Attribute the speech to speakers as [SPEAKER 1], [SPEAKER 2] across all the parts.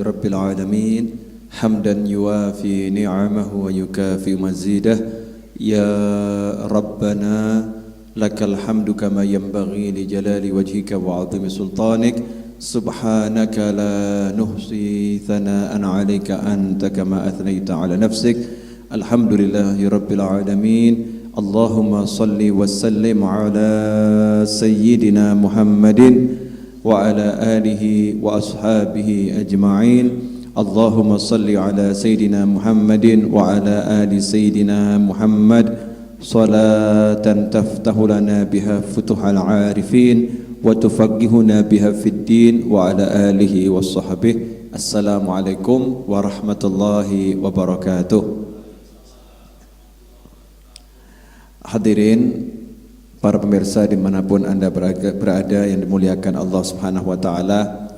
[SPEAKER 1] rabbil alamin hamdan yuwafi ni'amahu wa yukafi mazidah ya rabbana lakal hamdu kama yanbaghi li jalali wajhika wa 'azimi sultanik subhanaka la nuhsi thana'an 'alaika anta kama athnayta 'ala nafsik alhamdulillahi rabbil alamin Allahumma salli wa sallim ala sayyidina Muhammadin wa ala alihi wa ashabihi ajma'in Allahumma salli ala sayyidina Muhammadin wa ala ali sayyidina Muhammad salatan taftahu lana biha futuhal arifin wa tufaqihuna biha fid din wa ala alihi wa sahbihi. Assalamualaikum warahmatullahi wabarakatuh. Hadirin para pemirsa dimanapun Anda berada yang dimuliakan Allah Subhanahu wa Ta'ala,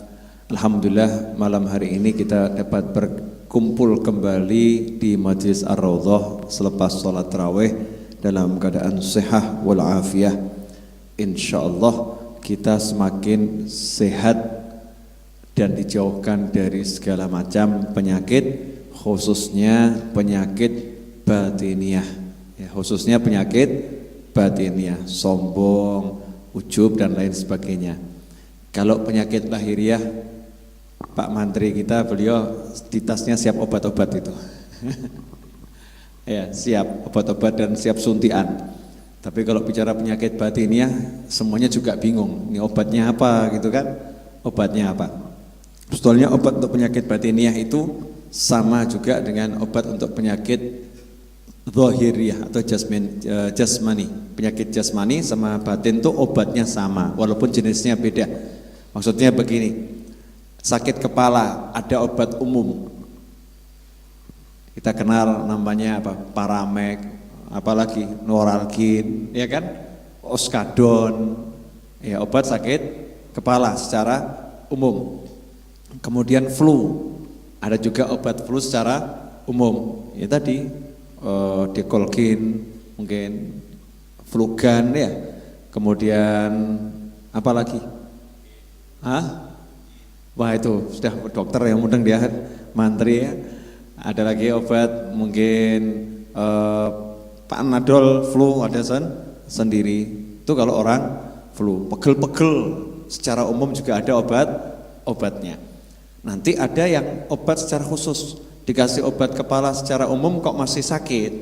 [SPEAKER 1] alhamdulillah malam hari ini kita dapat berkumpul kembali di Majlis Ar-Raudhah selepas sholat tarawih dalam keadaan sehat wal afiyah. Insyaallah kita semakin sehat dan dijauhkan dari segala macam penyakit, khususnya penyakit batiniah, ya, khususnya penyakit batiniah, sombong, ujub dan lain sebagainya. Kalau penyakit lahiriah, Pak Mantri kita beliau di tasnya siap obat-obat itu. Ya, siap obat-obat dan siap suntian. Tapi kalau bicara penyakit batiniah, semuanya juga bingung. Ini obatnya apa gitu kan? Obatnya apa? Sebetulnya obat untuk penyakit batiniah itu sama juga dengan obat untuk penyakit zahiriyah atau jasmani. Penyakit jasmani sama batin itu obatnya sama walaupun jenisnya beda. Maksudnya begini, sakit kepala ada obat umum, kita kenal namanya apa, Paramek, apalagi Noralgin, ya kan, Oskadon, ya obat sakit kepala secara umum. Kemudian flu, ada juga obat flu secara umum, ya tadi Dekolgin, mungkin Flugan ya. Kemudian apa lagi? Wah itu sudah dokter yang mudeng dia Mantri ya. Ada lagi obat mungkin Panadol flu ada sendiri. Itu kalau orang flu, pegel-pegel secara umum juga ada obatnya. Nanti ada yang obat secara khusus. Dikasih obat kepala secara umum kok masih sakit,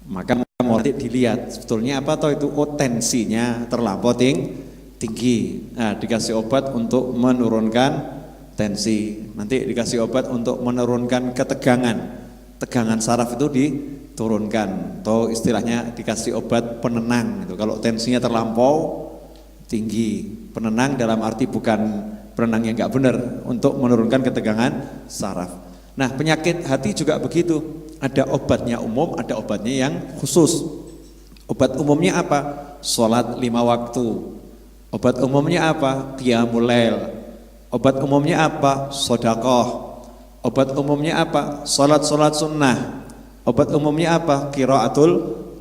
[SPEAKER 1] maka nanti dilihat sebetulnya apa toh itu, tensinya terlampau tinggi. Nah, dikasih obat untuk menurunkan tensi, nanti dikasih obat untuk menurunkan tegangan saraf itu diturunkan, atau istilahnya dikasih obat penenang itu kalau tensinya terlampau tinggi. Penenang dalam arti bukan penenang yang enggak benar, untuk menurunkan ketegangan saraf. Nah, penyakit hati juga begitu. Ada obatnya umum, ada obatnya yang khusus. Obat umumnya apa? Sholat 5 waktu. Obat umumnya apa? Qiyamul lail. Obat umumnya apa? Sedekah. Obat umumnya apa? Sholat sunnah. Obat umumnya apa? Qiraatul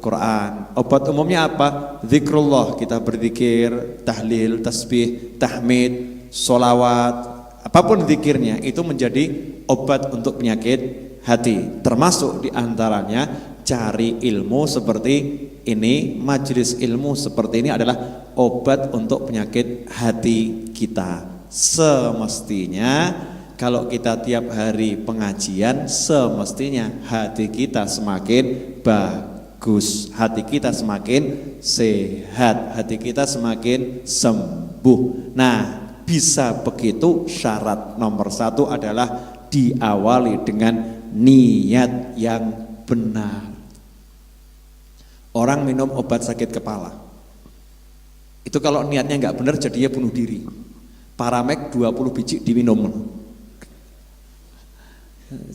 [SPEAKER 1] Quran. Obat umumnya apa? Zikrullah, kita berzikir, tahlil, tasbih, tahmid, sholawat. Apapun zikirnya itu menjadi obat untuk penyakit hati. Termasuk diantaranya cari ilmu seperti ini, majelis ilmu seperti ini adalah obat untuk penyakit hati kita. Semestinya kalau kita tiap hari pengajian, semestinya hati kita semakin bagus, hati kita semakin sehat, hati kita semakin sembuh. Nah, bisa begitu syarat nomor 1 adalah diawali dengan niat yang benar. Orang minum obat sakit kepala itu kalau niatnya nggak benar jadinya bunuh diri. Paramek 20 biji diminum,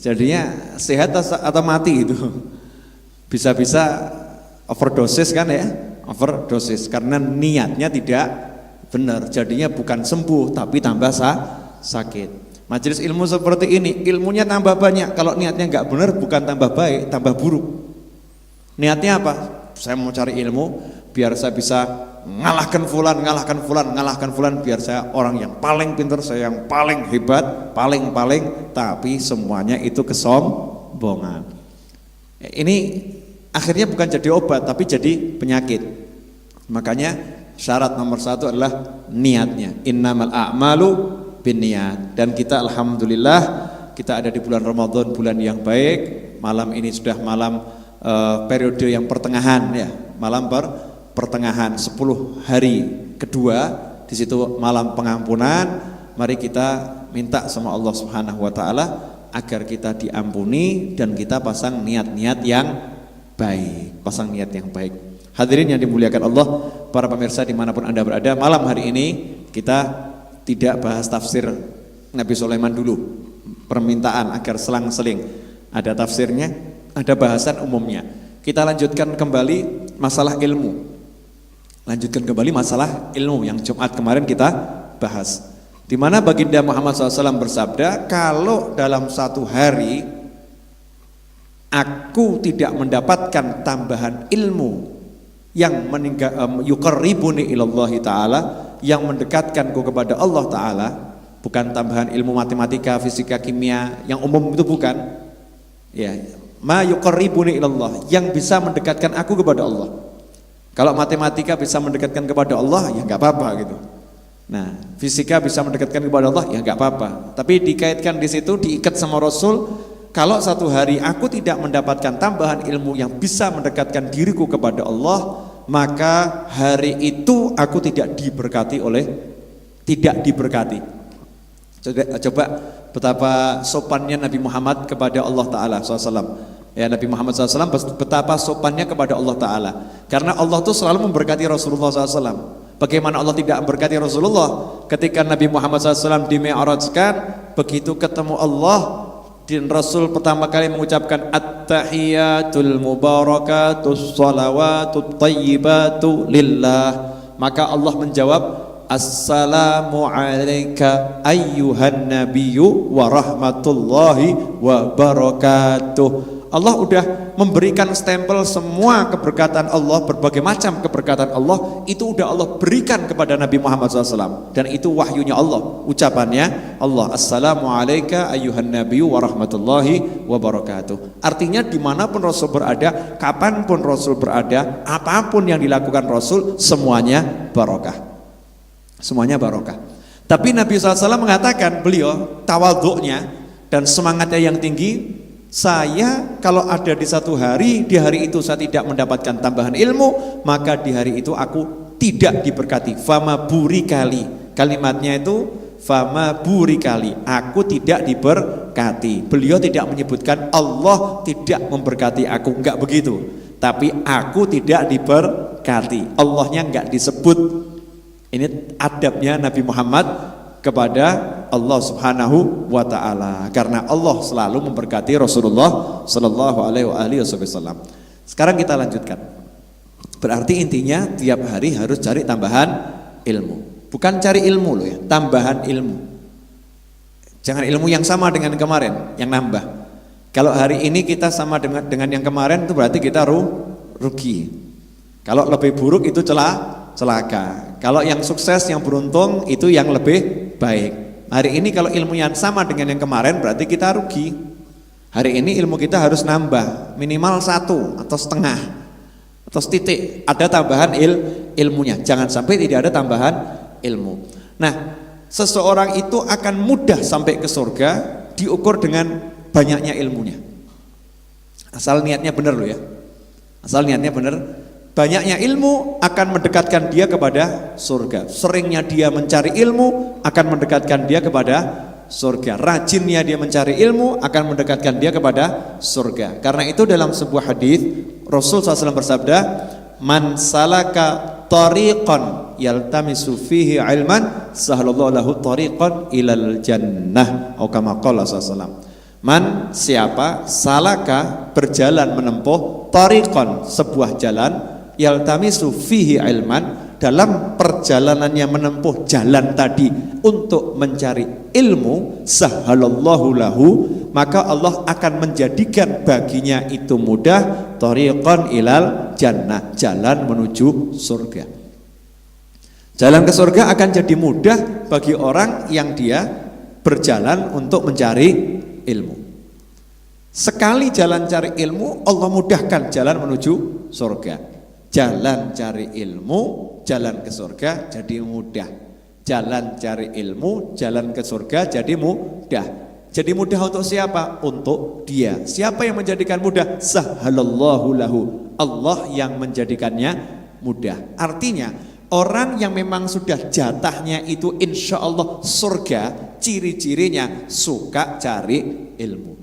[SPEAKER 1] jadinya sehat atau mati itu. Bisa-bisa overdosis kan ya, overdosis karena niatnya tidak benar, jadinya bukan sembuh tapi tambah sakit. Majelis ilmu seperti ini ilmunya tambah banyak, kalau niatnya nggak benar bukan tambah baik, tambah buruk. Niatnya apa? Saya mau cari ilmu biar saya bisa ngalahkan fulan, biar saya orang yang paling pintar, saya yang paling hebat, paling, tapi semuanya itu kesombongan. Ini akhirnya bukan jadi obat, tapi jadi penyakit. Makanya syarat nomor 1 adalah niatnya. Innamal a'malu binniyat. Dan kita alhamdulillah kita ada di bulan Ramadan, bulan yang baik. Malam ini sudah malam periode yang pertengahan ya, malam pertengahan 10 hari kedua, di situ malam pengampunan. Mari kita minta sama Allah Subhanahu wa taala agar kita diampuni dan kita pasang niat-niat yang baik, Hadirin yang dimuliakan Allah, para pemirsa dimanapun Anda berada, malam hari ini kita tidak bahas tafsir Nabi Sulaiman dulu, permintaan agar selang-seling ada tafsirnya, ada bahasan umumnya. Kita lanjutkan kembali masalah ilmu. Yang Jumat kemarin kita bahas, di mana baginda Muhammad SAW bersabda, kalau dalam satu hari aku tidak mendapatkan tambahan ilmu yang yuqarribuni ilallahi ta'ala, yang mendekatkanku kepada Allah Ta'ala, bukan tambahan ilmu matematika, fisika, kimia yang umum itu bukan ya, ma yuqarribuni ilallah, yang bisa mendekatkan aku kepada Allah. Kalau matematika bisa mendekatkan kepada Allah, ya nggak apa-apa gitu. Nah, fisika bisa mendekatkan kepada Allah, ya nggak apa-apa. Tapi dikaitkan di situ, diikat sama Rasul. Kalau satu hari aku tidak mendapatkan tambahan ilmu yang bisa mendekatkan diriku kepada Allah, maka hari itu aku tidak diberkati. Coba betapa sopannya Nabi Muhammad kepada Allah Ta'ala SAW. Ya, Nabi Muhammad SAW betapa sopannya kepada Allah Ta'ala, karena Allah tuh selalu memberkati Rasulullah SAW. Bagaimana Allah tidak memberkati Rasulullah? Ketika Nabi Muhammad SAW di-mi'rajkan, begitu ketemu Allah, dan Rasul pertama kali mengucapkan at-tahiyatul mubarakatus salawatut tayyibatu lillah, maka Allah menjawab, assalamu alayka ayyuhan nabiyyu wa rahmatullahi wa barakatuh. Allah udah memberikan stempel semua keberkatan Allah, berbagai macam keberkatan Allah itu udah Allah berikan kepada Nabi Muhammad SAW, dan itu wahyunya Allah, ucapannya Allah, assalamu alayka ayyuhan nabiyyu wa rahmatullahi wa barakatuh. Artinya dimanapun Rasul berada, kapanpun Rasul berada, apapun yang dilakukan Rasul, semuanya barokah. Tapi Nabi SAW mengatakan, beliau tawadhu'nya dan semangatnya yang tinggi, saya kalau ada di satu hari, di hari itu saya tidak mendapatkan tambahan ilmu, maka di hari itu aku tidak diberkati. Fama burikali, kalimatnya itu fama burikali, aku tidak diberkati. Beliau tidak menyebutkan Allah tidak memberkati aku, enggak begitu, tapi aku tidak diberkati, Allahnya enggak disebut. Ini adabnya Nabi Muhammad kepada Allah Subhanahu wa taala, karena Allah selalu memberkati Rasulullah sallallahu alaihi wasallam. Sekarang kita lanjutkan. Berarti intinya tiap hari harus cari tambahan ilmu. Bukan cari ilmu loh ya, tambahan ilmu. Jangan ilmu yang sama dengan kemarin, yang nambah. Kalau hari ini kita sama dengan yang kemarin, itu berarti kita rugi. Kalau lebih buruk itu celaka. Kalau yang sukses, yang beruntung, itu yang lebih baik. Hari ini kalau ilmu yang sama dengan yang kemarin, berarti kita rugi. Hari ini ilmu kita harus nambah, minimal 1 atau setengah atau setitik, ada tambahan ilmunya. Jangan sampai tidak ada tambahan ilmu. Nah, seseorang itu akan mudah sampai ke surga diukur dengan banyaknya ilmunya. Asal niatnya benar loh ya. Asal niatnya benar. Banyaknya ilmu akan mendekatkan dia kepada surga. Seringnya dia mencari ilmu akan mendekatkan dia kepada surga. Rajinnya dia mencari ilmu akan mendekatkan dia kepada surga. Karena itu dalam sebuah hadis Rasul SAW bersabda, man salaka tariqan yaltamisu fihi ilman sahalallahu lahu tariqan ilal jannah, atau kama qala sallallahu. Man, siapa, salaka, berjalan menempuh, tariqan, sebuah jalan, yaltamisu fihi ilman, dalam perjalanannya menempuh jalan tadi untuk mencari ilmu, sahalallahu lahu, maka Allah akan menjadikan baginya itu mudah, tariqan ilal jannah, jalan menuju surga. Jalan ke surga akan jadi mudah bagi orang yang dia berjalan untuk mencari ilmu. Sekali jalan cari ilmu, Allah mudahkan jalan menuju surga. Jalan cari ilmu, jalan ke surga jadi mudah. Jalan cari ilmu, jalan ke surga jadi mudah. Jadi mudah untuk siapa? Untuk dia. Siapa yang menjadikan mudah? Sahhalallahu lahu. Allah yang menjadikannya mudah. Artinya orang yang memang sudah jatahnya itu insya Allah surga, ciri-cirinya suka cari ilmu.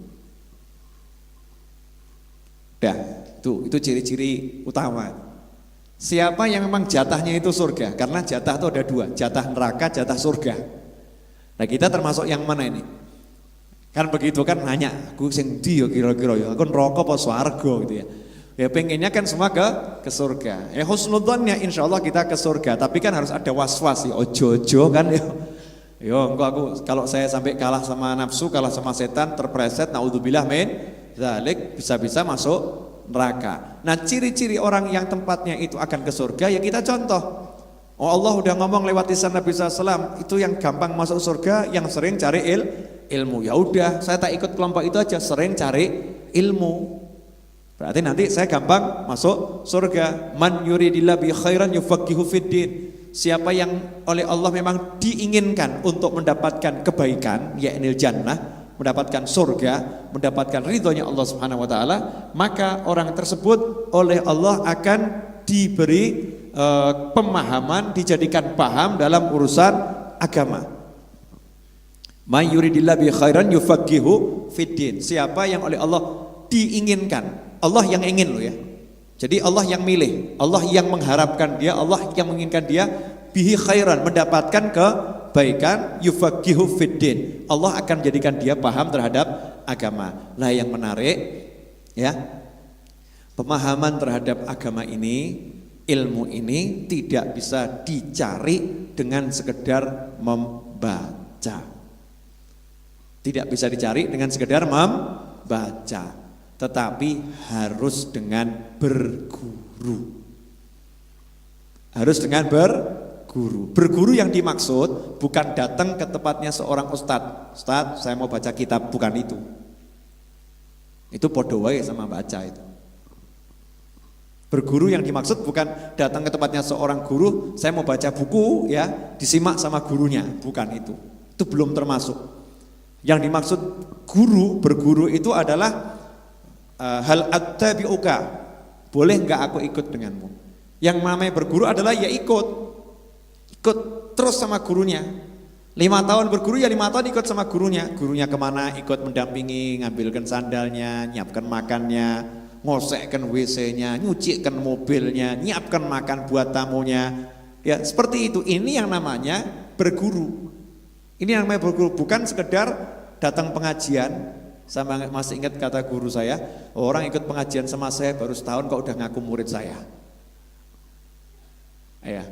[SPEAKER 1] Dah, itu ciri-ciri utama. Siapa yang memang jatahnya itu surga? Karena jatah itu ada dua, jatah neraka, jatah surga. Nah kita termasuk yang mana ini? Kan begitu kan nanya, aku sing ndi ya kira-kira ya, aku neraka apa swarga gitu ya. Ya pengennya kan semua ke surga. Ya husnudzonnya insya Allah kita ke surga. Tapi kan harus ada was-was ya. Ojo-ojo kan ya. Yo engkau aku kalau saya sampai kalah sama nafsu, kalah sama setan, terpreset naudzubillah min dzalik, bisa-bisa masuk neraka. Nah ciri-ciri orang yang tempatnya itu akan ke surga ya kita contoh. Oh Allah udah ngomong lewat lisan Nabi SAW, itu yang gampang masuk surga, yang sering cari ilmu. Ya udah, saya tak ikut kelompok itu aja, sering cari ilmu. Berarti nanti saya gampang masuk surga. Man yuridillah bi khairan yufaqihu fiddin. Siapa yang oleh Allah memang diinginkan untuk mendapatkan kebaikan, yakni jannah, mendapatkan surga, mendapatkan ridhonya Allah Subhanahu wa taala, maka orang tersebut oleh Allah akan diberi pemahaman, dijadikan paham dalam urusan agama. Man yuridillah bi khairan yufaqihu fiddin. Siapa yang oleh Allah diinginkan, Allah yang ingin loh ya. Jadi Allah yang milih, Allah yang mengharapkan dia, Allah yang menginginkan dia bihi khairan, mendapatkan kebaikan, yufaqihu fiddin. Allah akan jadikan dia paham terhadap agama. Lah yang menarik ya, pemahaman terhadap agama ini, ilmu ini tidak bisa dicari dengan sekedar membaca. Tidak bisa dicari dengan sekedar membaca. Tetapi harus dengan berguru. Harus dengan berguru. Berguru yang dimaksud bukan datang ke tempatnya seorang ustadz. Ustadz, saya mau baca kitab, bukan itu. Itu podo wae sama baca itu. Berguru yang dimaksud bukan datang ke tempatnya seorang guru, saya mau baca buku ya, disimak sama gurunya, bukan itu. Itu belum termasuk. Yang dimaksud guru, berguru itu adalah hal attabi'uka, boleh enggak aku ikut denganmu? Yang namanya berguru adalah ya ikut terus sama gurunya. 5 tahun berguru ya 5 tahun ikut sama gurunya. Gurunya kemana ikut mendampingi, ngambilkan sandalnya, nyiapkan makannya, ngosekkan WC-nya, nyucikan mobilnya, nyiapkan makan buat tamunya. Ya seperti itu. Ini yang namanya berguru. Ini yang namanya berguru, bukan sekedar datang pengajian. Saya masih ingat kata guru saya, orang ikut pengajian sama saya baru setahun kok udah ngaku murid saya. Ya.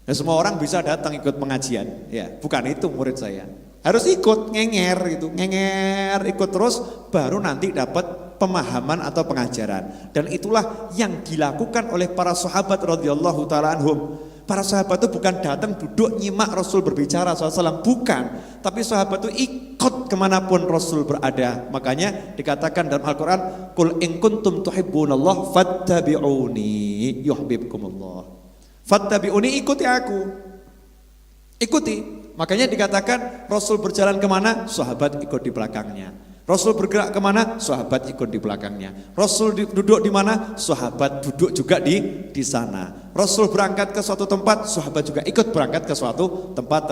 [SPEAKER 1] Nah, semua orang bisa datang ikut pengajian, ya, bukan itu murid saya. Harus ikut, ngenger ikut terus baru nanti dapat pemahaman atau pengajaran. Dan itulah yang dilakukan oleh para sahabat radhiyallahu taala anhum. Para sahabat itu bukan datang duduk nyimak Rasul berbicara SAW, bukan. Tapi sahabat itu ikut kemanapun Rasul berada. Makanya dikatakan dalam Al-Quran, Qul in kuntum tuhibbunallah fattabi'uni yuhibbukumullah. Fattabi'uni, ikuti aku. Ikuti. Makanya dikatakan Rasul berjalan kemana, sahabat ikut di belakangnya. Rasul bergerak kemana, sahabat ikut di belakangnya. Rasul duduk di mana, sahabat duduk juga di sana. Rasul berangkat ke suatu tempat, sahabat juga ikut berangkat ke suatu tempat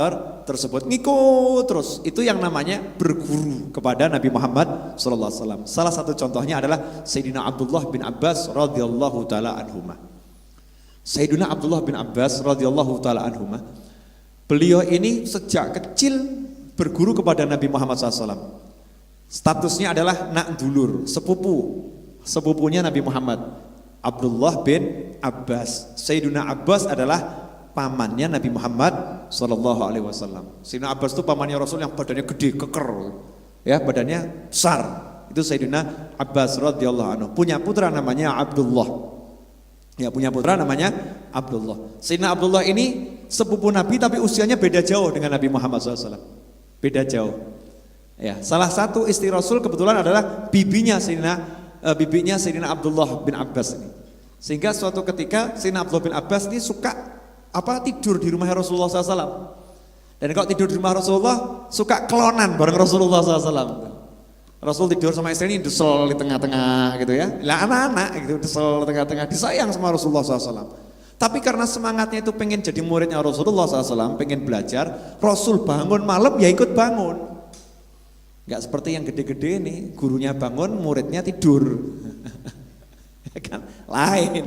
[SPEAKER 1] tersebut. Ngikut terus. Itu yang namanya berguru kepada Nabi Muhammad SAW. Salah satu contohnya adalah Sayyidina Abdullah bin Abbas radhiyallahu taala anhuma. Sayyidina Abdullah bin Abbas radhiyallahu taala anhuma, beliau ini sejak kecil berguru kepada Nabi Muhammad SAW. Statusnya adalah nak dulur, sepupunya Nabi Muhammad, Abdullah bin Abbas. Sayyidina Abbas adalah pamannya Nabi Muhammad sallallahu alaihi wasallam. Sayyidina Abbas itu pamannya Rasul yang badannya gede, keker, ya, badannya besar. Itu Sayyidina Abbas radhiyallahu anhu. Punya putra namanya Abdullah. Ya, punya putra namanya Abdullah. Sayyidina Abdullah ini sepupu Nabi tapi usianya beda jauh dengan Nabi Muhammad SAW. Beda jauh. Ya, salah satu istri Rasul kebetulan adalah bibinya Sayyidina Abdullah bin Abbas ini. Sehingga suatu ketika Sayyidina Abdullah bin Abbas ini suka tidur di rumah Rasulullah SAW. Dan kalau tidur di rumah Rasulullah suka kelonan bareng Rasulullah SAW. Rasul tidur sama istri ini desel di tengah-tengah gitu ya. Lah anak-anak gitu desel di tengah-tengah, disayang sama Rasulullah SAW. Tapi karena semangatnya itu pengen jadi muridnya Rasulullah SAW, pengen belajar, Rasul bangun malam ya ikut bangun. Gak seperti yang gede-gede nih, gurunya bangun, muridnya tidur. Ya kan? Lain.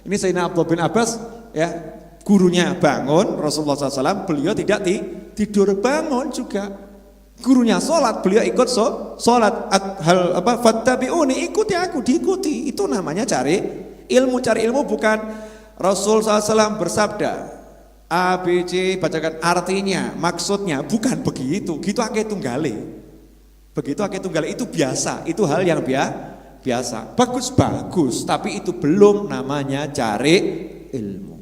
[SPEAKER 1] Ini Sayyidina Abdullah bin Abbas ya, gurunya bangun, Rasulullah SAW, beliau tidak tidur, bangun juga. Gurunya sholat, beliau ikut sholat. Fattabi'uni, ikuti aku, diikuti. Itu namanya cari ilmu bukan. Rasul SAW bersabda A, B, C, bacakan artinya, maksudnya, bukan begitu. Gitu akeh tunggale. Begitu akeh tunggale, itu biasa. Itu hal yang biasa. Bagus, tapi itu belum namanya cari ilmu.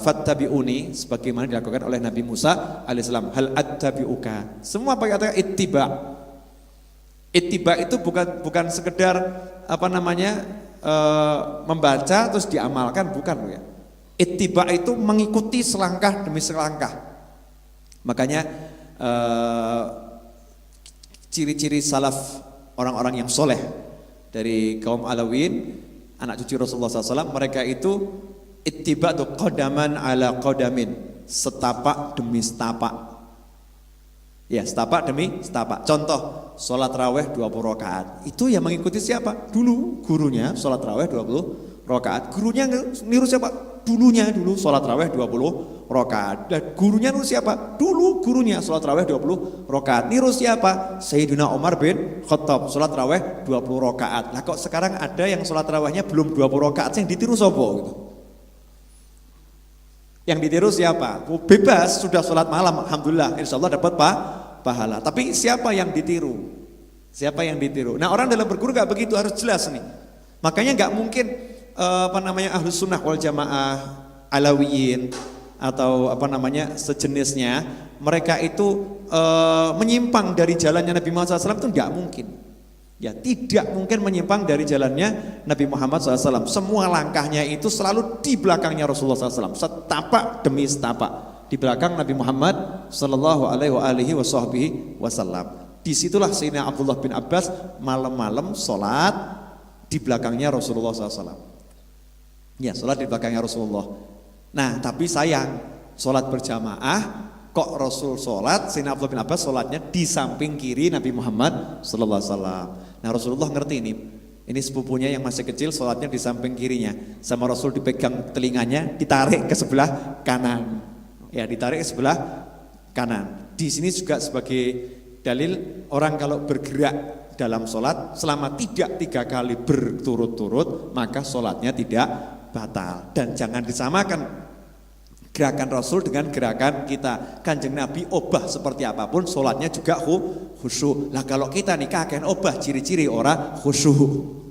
[SPEAKER 1] Fattabi'uni sebagaimana dilakukan oleh Nabi Musa alaihissalam. Hal attabi'uka. Semua pakai kata ittiba. Ittiba itu bukan sekedar membaca terus diamalkan, bukan ya. Ittiba itu mengikuti selangkah demi selangkah. Makanya ciri-ciri salaf, orang-orang yang soleh dari kaum Alawin, anak cucu Rasulullah SAW, mereka itu ittiba tu qadaman ala qadamin, setapak demi setapak. Ya, setapak demi setapak. Contoh, sholat raweh 20 rakaat. Itu yang mengikuti siapa? Dulu gurunya sholat raweh 20 rakaat. Gurunya niru siapa? Dulu sholat raweh 20 rakaat. Dan gurunya niru siapa? Dulu gurunya sholat raweh 20 rakaat. Niru siapa? Sayyidina Umar bin Khattab, sholat raweh 20 rakaat. Nah kok sekarang ada yang sholat rawehnya belum 20 rakaat, yang ditiru sopo gitu? Yang ditiru siapa? Bebas, sudah sholat malam, alhamdulillah, insya Allah dapat pahala. Tapi siapa yang ditiru? Siapa yang ditiru? Nah orang dalam berguru gak begitu, harus jelas nih. Makanya gak mungkin Ahlus Sunnah wal Jamaah, Alawiyin atau sejenisnya, mereka itu menyimpang dari jalannya Nabi Muhammad SAW, itu gak mungkin. Ya, tidak mungkin menyimpang dari jalannya Nabi Muhammad SAW. Semua langkahnya itu selalu di belakangnya Rasulullah SAW, setapak demi setapak di belakang Nabi Muhammad Sallallahu Alaihi Wasallam. Disitulah Sayyidina Abdullah bin Abbas malam-malam sholat di belakangnya Rasulullah SAW. Ya, sholat di belakangnya Rasulullah. Nah, tapi sayang, sholat berjamaah. Kok Rasul sholat, Sayyidina Abdullah bin Abbas sholatnya di samping kiri Nabi Muhammad Sallallahu Alaihi Wasallam. Nah Rasulullah ngerti ini sepupunya yang masih kecil sholatnya di samping kirinya, sama Rasul dipegang telinganya, ditarik ke sebelah kanan. Ya, ditarik ke sebelah kanan. Di sini juga sebagai dalil orang kalau bergerak dalam sholat selama tidak 3 kali berturut-turut maka sholatnya tidak batal. Dan jangan disamakan gerakan Rasul dengan gerakan kita. Kanjeng Nabi obah seperti apapun, sholatnya juga khusyuk. Lah kalau kita nih kakek obah, ciri-ciri orang khusyuk.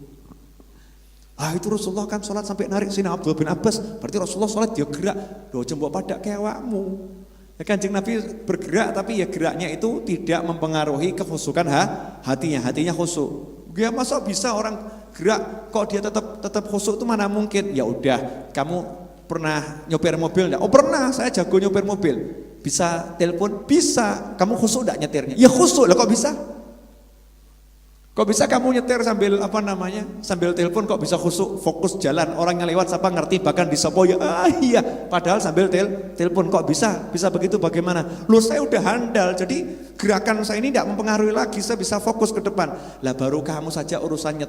[SPEAKER 1] Itu Rasulullah kan sholat sampai narik sini Abdullah bin Abbas. Berarti Rasulullah sholat dia gerak. Doa jembok pada kewakmu. Ya, Kanjeng Nabi bergerak tapi ya geraknya itu tidak mempengaruhi kekhusyukan hatinya. Hatinya khusyuk. Ya masa bisa orang gerak kok dia tetap khusyuk, itu mana mungkin? Ya udah, kamu pernah nyopir mobil enggak? Oh pernah, saya jago nyopir mobil. Bisa telepon? Bisa. Kamu khusyuk enggak nyetirnya? Ya khusyuk lah, kok bisa? Kok bisa kamu nyetir sambil sambil telepon, kok bisa khusyuk, fokus jalan, orang yang lewat siapa ngerti, bahkan disopo ya iya, padahal sambil telepon kok bisa begitu, bagaimana? Loh saya udah handal, jadi gerakan saya ini tidak mempengaruhi lagi, saya bisa fokus ke depan. Lah baru kamu saja urusannya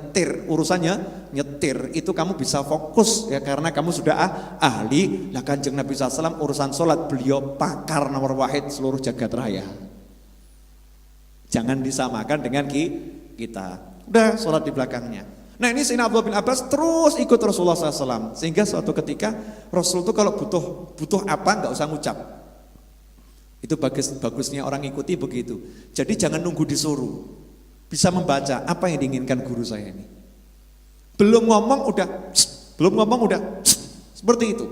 [SPEAKER 1] nyetir itu kamu bisa fokus ya karena kamu sudah ahli. Lah Kanjeng Nabi SAW urusan sholat beliau pakar nomor wahid seluruh jagat raya. Jangan disamakan dengan kita. Udah sholat di belakangnya. Nah ini Sayyidina Abdullah bin Abbas terus ikut Rasulullah SAW. Sehingga suatu ketika Rasul itu kalau butuh apa nggak usah ngucap. Itu bagusnya orang ikuti begitu. Jadi jangan nunggu disuruh. Bisa membaca apa yang diinginkan guru saya ini. Belum ngomong udah, belum ngomong udah, seperti itu.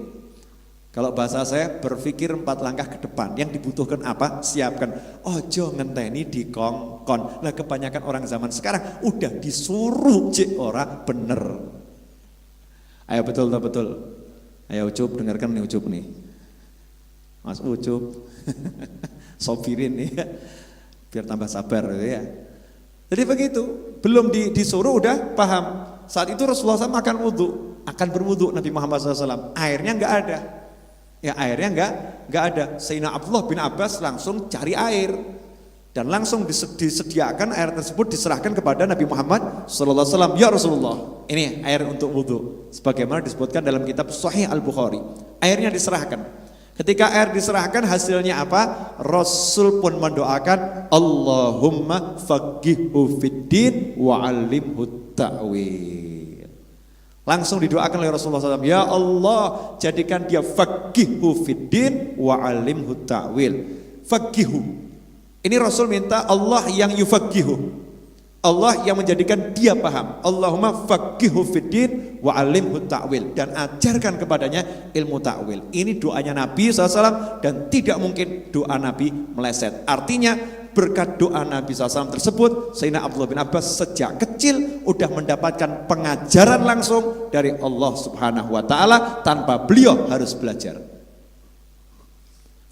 [SPEAKER 1] Kalau bahasa saya berpikir 4 langkah ke depan. Yang dibutuhkan apa? Siapkan. Ojo ngenteni dikongkon. Lah kebanyakan orang zaman sekarang udah disuruh cek ora bener. Ayo betul. Ayo Ucup, dengarkan nih Ucup nih. Mas Ucup. Sopirin nih ya. Biar tambah sabar gitu ya. Jadi begitu, belum disuruh udah paham. Saat itu Rasulullah SAW akan berwudu Nabi Muhammad SAW. Airnya nggak ada. Ya airnya nggak ada. Sayyidina Abdullah bin Abbas langsung cari air dan langsung disediakan air tersebut diserahkan kepada Nabi Muhammad SAW. Ya Rasulullah, ini air untuk wudu. Sebagaimana disebutkan dalam kitab Sahih Al-Bukhari. Airnya diserahkan. Ketika air diserahkan hasilnya apa? Rasul pun mendoakan Allahumma faqihhu fiddin wa 'allimhu ta'wil. Langsung didoakan oleh Rasulullah SAW. Ya Allah, jadikan dia faqihhu fiddin wa 'allimhu ta'wil. Faqihhu. Ini Rasul minta Allah yang yufaqihu. Allah yang menjadikan dia paham. Allahumma faqihhu fiddin wa 'allimhu ta'wil, dan ajarkan kepadanya ilmu ta'wil. Ini doanya Nabi SAW dan tidak mungkin doa Nabi meleset. Artinya berkat doa Nabi SAW tersebut, Sayyidina Abdullah bin Abbas sejak kecil udah mendapatkan pengajaran langsung dari Allah Subhanahu wa taala tanpa beliau harus belajar.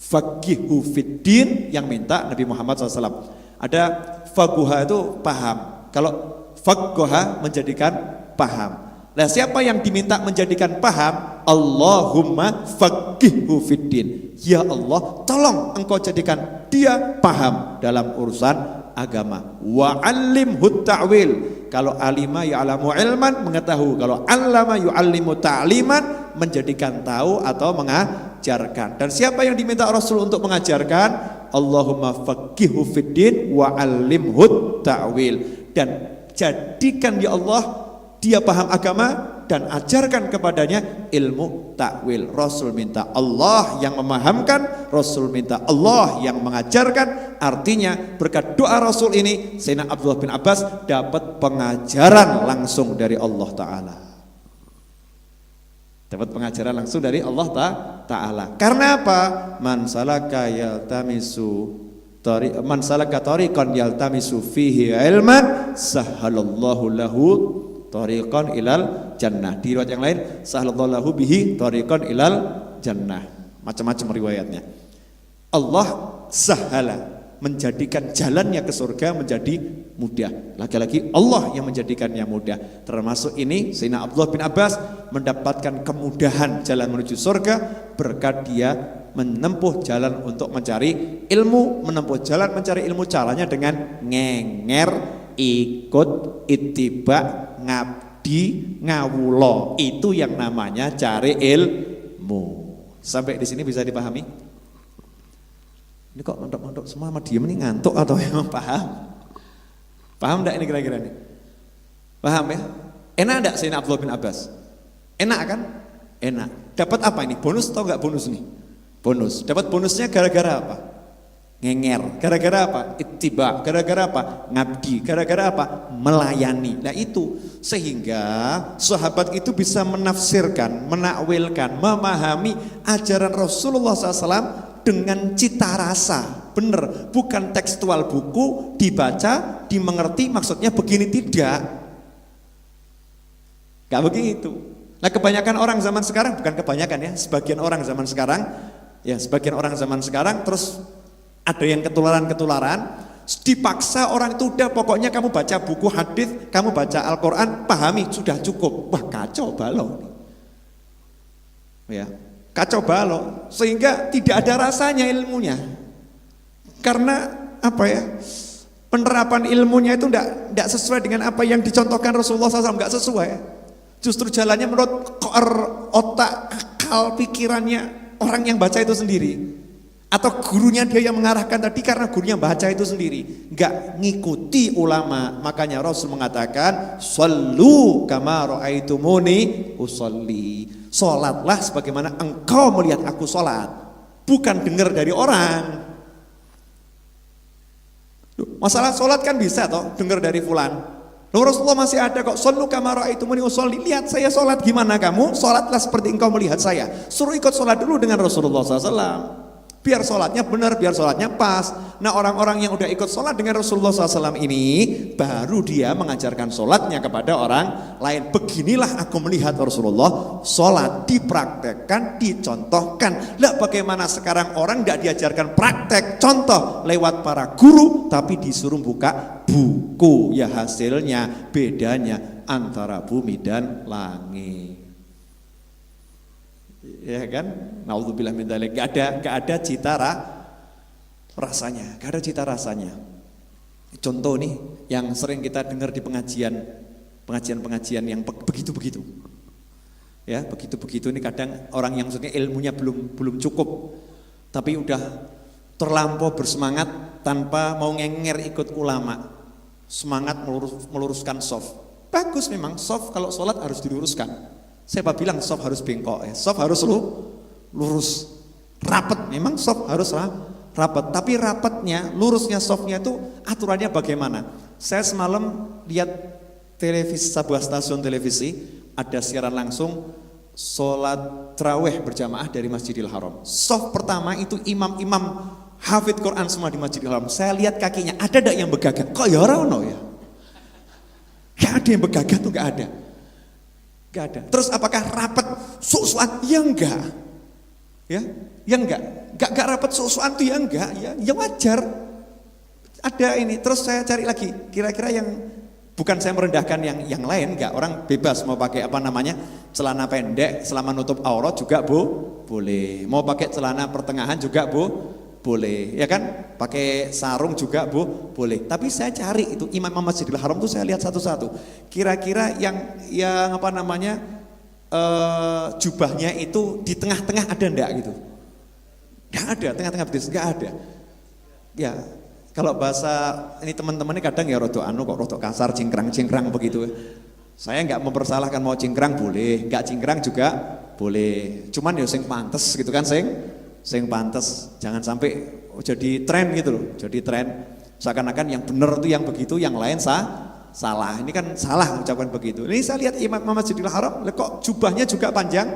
[SPEAKER 1] Faqihhu fiddin yang minta Nabi Muhammad SAW. Ada faguha itu paham. Kalau fagoha menjadikan paham. Nah, siapa yang diminta menjadikan paham? Allahumma faqihhu fiddin. Ya Allah, tolong engkau jadikan dia paham dalam urusan agama. Wa 'allimhu ta'wil. Kalau alima ya'lamu ilman, mengetahui. Kalau 'allama yu'allimu ta'liman, menjadikan tahu atau mengajarkan. Dan siapa yang diminta Rasul untuk mengajarkan? Allahumma faqihhu fiddin wa 'allimhu ta'wil. Dan jadikan ya Allah dia paham agama dan ajarkan kepadanya ilmu takwil. Rasul minta Allah yang memahamkan, Rasul minta Allah yang mengajarkan. Artinya berkat doa Rasul ini Sayyidina Abdullah bin Abbas dapat pengajaran langsung dari Allah Ta'ala. Dapat pengajaran langsung dari Allah Ta'ala. Karena apa? Man salaka tariqan yaltamisu fihi ilman sahhalallahu lahu tariqan ilal jannah. Di riwayat yang lain sahhalallahu lahu bihi tariqan ilal jannah. Macam-macam riwayatnya. Allah sahala, menjadikan jalannya ke surga menjadi mudah. Lagi-lagi Allah yang menjadikannya mudah. Termasuk ini Sayyidina Abdullah bin Abbas mendapatkan kemudahan jalan menuju surga berkat dia menempuh jalan untuk mencari ilmu, menempuh jalan mencari ilmu. Caranya dengan ngenger, ikut, ittiba, ngabdi, ngawulo. Itu yang namanya cari ilmu. Sampai di sini bisa dipahami? Ini kok mondok-mondok semua sama diem ini ngantuk atau emang paham? Paham enggak ini kira-kira nih? Paham ya? Enak enggak Sayyidina Abdullah bin Abbas? Enak kan? Enak. Dapat apa ini? Bonus atau enggak bonus nih? Bonus. Dapat bonusnya gara-gara apa? Ngenger. Gara-gara apa? Ittiba. Gara-gara apa? Ngabdi. Gara-gara apa? Melayani. Nah itu. Sehingga sahabat itu bisa menafsirkan, menakwilkan, memahami ajaran Rasulullah SAW dengan cita rasa. Benar. Bukan tekstual buku, dibaca, dimengerti maksudnya begini, tidak. Gak begitu. Nah kebanyakan orang zaman sekarang, bukan kebanyakan ya, sebagian orang zaman sekarang, terus ada yang ketularan, dipaksa orang itu udah pokoknya kamu baca buku hadis, kamu baca Al-Quran, pahami, sudah cukup. Wah kacau balau. Ya, kacau balau, sehingga tidak ada rasanya ilmunya. Karena apa ya? Penerapan ilmunya itu tidak sesuai dengan apa yang dicontohkan Rasulullah SAW, nggak sesuai. Justru jalannya menurut otak, akal, pikirannya orang yang baca itu sendiri. Atau gurunya dia yang mengarahkan tadi karena gurunya baca itu sendiri. Enggak ngikuti ulama. Makanya Rasul mengatakan, "Shallu kama ra'aitumuni usolli." Salatlah sebagaimana engkau melihat aku salat. Bukan dengar dari orang. Masalah salat kan bisa toh dengar dari fulan. Loh Rasulullah masih ada kok. Shollu kama ra'aitumuni usolli. Lihat saya sholat gimana kamu? Sholatlah seperti engkau melihat saya. Suruh ikut sholat dulu dengan Rasulullah SAW. Biar sholatnya benar, biar sholatnya pas. Nah orang-orang yang udah ikut sholat dengan Rasulullah SAW ini, baru dia mengajarkan sholatnya kepada orang lain. Beginilah aku melihat Rasulullah sholat, dipraktekkan, dicontohkan. Lah bagaimana sekarang orang tidak diajarkan praktek contoh lewat para guru, tapi disuruh buka buku. Ya hasilnya bedanya antara bumi dan langit. Ya kan, naudzubillah min dzalik. Gak ada cita rasanya, gak ada cita rasanya. Contoh nih yang sering kita dengar di pengajian yang begitu-begitu. Ya, begitu-begitu ini kadang orang yang maksudnya ilmunya belum cukup, tapi udah terlampau bersemangat tanpa mau ngenger ikut ulama. Semangat meluruskan soft. Bagus memang soft, kalau sholat harus diluruskan. Siapa bilang soft harus bengkok ya? Soft harus lurus, rapat. Memang soft harus rapat. Tapi rapatnya, lurusnya softnya itu aturannya bagaimana? Saya semalam lihat televisi, sebuah stasiun televisi ada siaran langsung sholat tarawih berjamaah dari Masjidil Haram. Soft pertama itu imam-imam hafid Quran semua di Masjidil Haram. Saya lihat kakinya, ada enggak yang begagah? Kok ya orang ya? Gak ada yang begagah tuh, gak ada. Gak ada. Terus apakah rapat susuan? Ya enggak. Ya enggak. Gak rapat susuan tuh ya enggak. Ya wajar. Ada ini. Terus saya cari lagi. Kira-kira yang bukan saya merendahkan yang lain, enggak. Orang bebas mau pakai celana pendek selama nutup aurat juga boleh. Mau pakai celana pertengahan juga boleh, ya kan? Pakai sarung juga boleh. Tapi saya cari itu imam Masjidil Haram tuh saya lihat satu-satu. Kira-kira yang jubahnya itu di tengah-tengah ada enggak gitu? Enggak ada, tengah-tengah betis enggak ada. Ya, kalau bahasa ini teman-teman ini kadang ya rodok kasar, cingkrang begitu. Saya enggak mempersalahkan mau cingkrang boleh, enggak cingkrang juga boleh. Cuman ya sing pantes gitu kan sing pantes, jangan sampai jadi tren gitu loh, jadi tren seakan-akan yang benar tuh yang begitu, yang lain salah. Ini kan salah ucapan begitu. Ini saya lihat Imam Masjidil Haram, kok jubahnya juga panjang.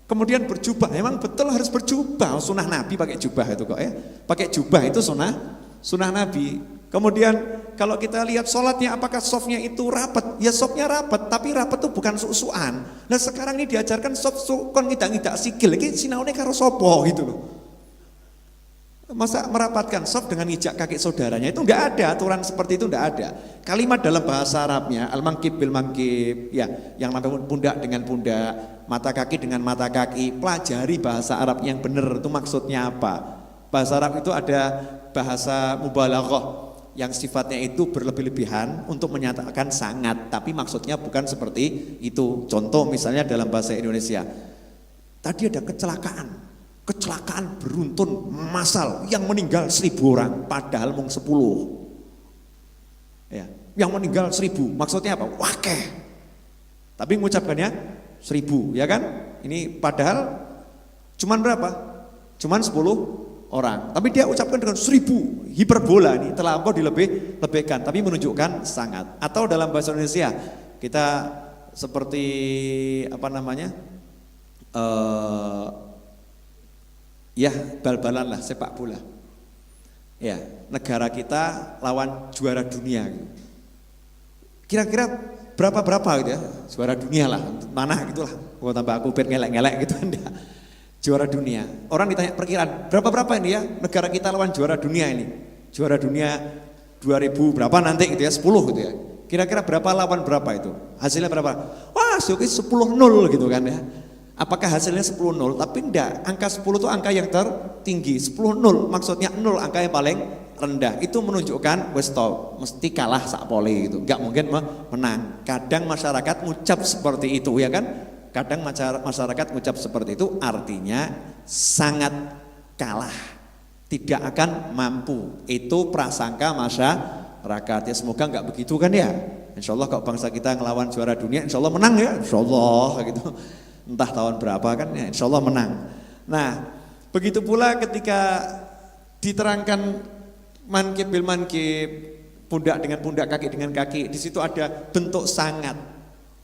[SPEAKER 1] Kemudian berjubah, memang betul harus berjubah. Sunnah Nabi pakai jubah itu kok ya. Pakai jubah itu sunnah Nabi. Kemudian kalau kita lihat sholatnya, apakah softnya itu rapat? Ya softnya rapat, tapi rapat itu bukan susuan. Nah sekarang ini diajarkan soft kon ngidak sikil, ini sinaune karo sopo gitu loh. Masa merapatkan soft dengan ngijak kaki saudaranya, itu enggak ada, aturan seperti itu enggak ada. Kalimat dalam bahasa Arabnya al-mangkib bil mangkib, ya, yang namanya pundak dengan pundak, mata kaki dengan mata kaki. Pelajari bahasa Arab yang benar itu maksudnya apa. Bahasa Arab itu ada bahasa mubalaghah yang sifatnya itu berlebih-lebihan untuk menyatakan sangat, tapi maksudnya bukan seperti itu. Contoh misalnya dalam bahasa Indonesia, tadi ada kecelakaan beruntun massal yang meninggal 1.000 orang, padahal mung 10. Ya, yang meninggal 1.000, maksudnya apa? Wakeh. Tapi mengucapkannya 1.000, ya kan? Ini padahal cuman berapa? Cuman 10 orang, tapi dia ucapkan dengan 1.000, hiperbola nih, terlampau dilebihkan, tapi menunjukkan sangat. Atau dalam bahasa Indonesia kita seperti ya bal-balan lah, sepak bola. Ya, negara kita lawan juara dunia. Kira-kira berapa gitu ya, juara dunia lah, mana gitulah. Gua tambah aku ngelek-ngelek gitu enggak. Juara dunia. Orang ditanya perkiraan berapa ini ya negara kita lawan juara dunia ini. Juara dunia 2000 berapa nanti gitu ya, 10 gitu ya. Kira-kira berapa lawan berapa itu? Hasilnya berapa? Wah, 10-0 gitu kan ya. Apakah hasilnya 10-0? Tapi enggak, angka 10 itu angka yang tertinggi. 10-0 maksudnya 0 angka yang paling rendah. Itu menunjukkan wes stop, mesti kalah sakpole gitu. Enggak mungkin menang. Kadang masyarakat ngucap seperti itu ya kan? Kadang masyarakat ngucap seperti itu artinya sangat kalah, tidak akan mampu. Itu prasangka masyarakat. Ya semoga enggak begitu kan ya. Insya Allah kalau bangsa kita ngelawan juara dunia, insya Allah menang ya, insya Allah gitu. Entah tahun berapa kan ya, insya Allah menang. Nah begitu pula ketika diterangkan mankib bil mankib, pundak dengan pundak, kaki dengan kaki. Di situ ada bentuk sangat.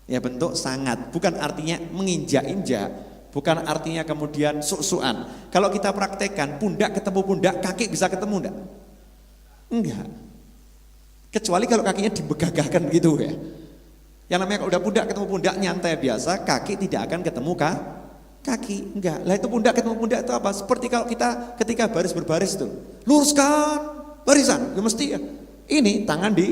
[SPEAKER 1] Ya, bentuk sangat. Bukan artinya menginjak-injak, bukan artinya kemudian suk-sukan. Kalau kita praktekkan pundak ketemu pundak, kaki bisa ketemu enggak? Enggak. Kecuali kalau kakinya dibegagahkan gitu ya. Yang namanya kalau udah pundak ketemu pundak nyantai biasa, kaki tidak akan ketemu kaki. Enggak. Lah itu pundak ketemu pundak itu apa? Seperti kalau kita ketika baris berbaris tuh, luruskan barisan, ya mesti ya. Ini tangan di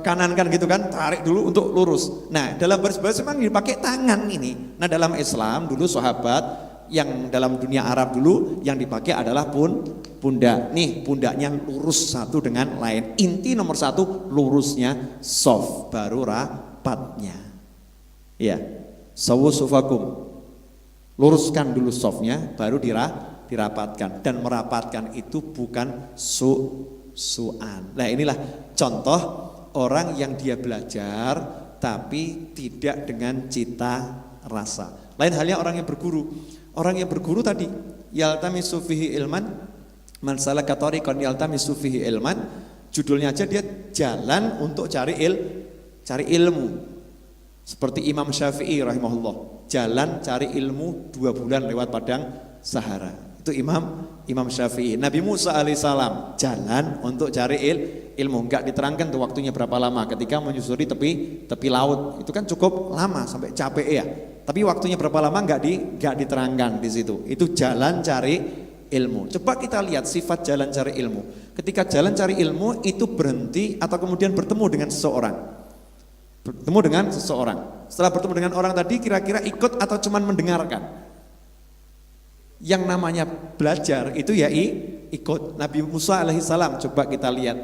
[SPEAKER 1] kanankan gitu kan, tarik dulu untuk lurus. Nah, dalam baris-baris memang dipakai tangan ini. Nah, dalam Islam dulu sahabat yang dalam dunia Arab dulu yang dipakai adalah pundak. Nih, pundaknya lurus satu dengan lain. Inti nomor satu lurusnya, soft, baru rapatnya. Ya, sawu sufakum. Luruskan dulu softnya, baru dirapatkan. Dan merapatkan itu bukan su'an. Nah, inilah contoh orang yang dia belajar tapi tidak dengan cita rasa. Lain halnya orang yang berguru. Orang yang berguru tadi, yaltamisu fihi ilman, man salaka tariqan yaltamisu fihi ilman, judulnya aja dia jalan untuk cari ilmu. Seperti Imam Syafi'i rahimahullah, jalan cari ilmu 2 bulan lewat padang Sahara. Itu Imam Syafi'i. Nabi Musa alaihissalam jalan untuk cari ilmu. Enggak diterangkan tuh waktunya berapa lama ketika menyusuri tepi laut. Itu kan cukup lama sampai capek ya. Tapi waktunya berapa lama enggak diterangkan di situ. Itu jalan cari ilmu. Coba kita lihat sifat jalan cari ilmu. Ketika jalan cari ilmu itu berhenti atau kemudian bertemu dengan seseorang. Setelah bertemu dengan orang tadi kira-kira ikut atau cuman mendengarkan? Yang namanya belajar itu ya ikut. Nabi Musa alaihissalam coba kita lihat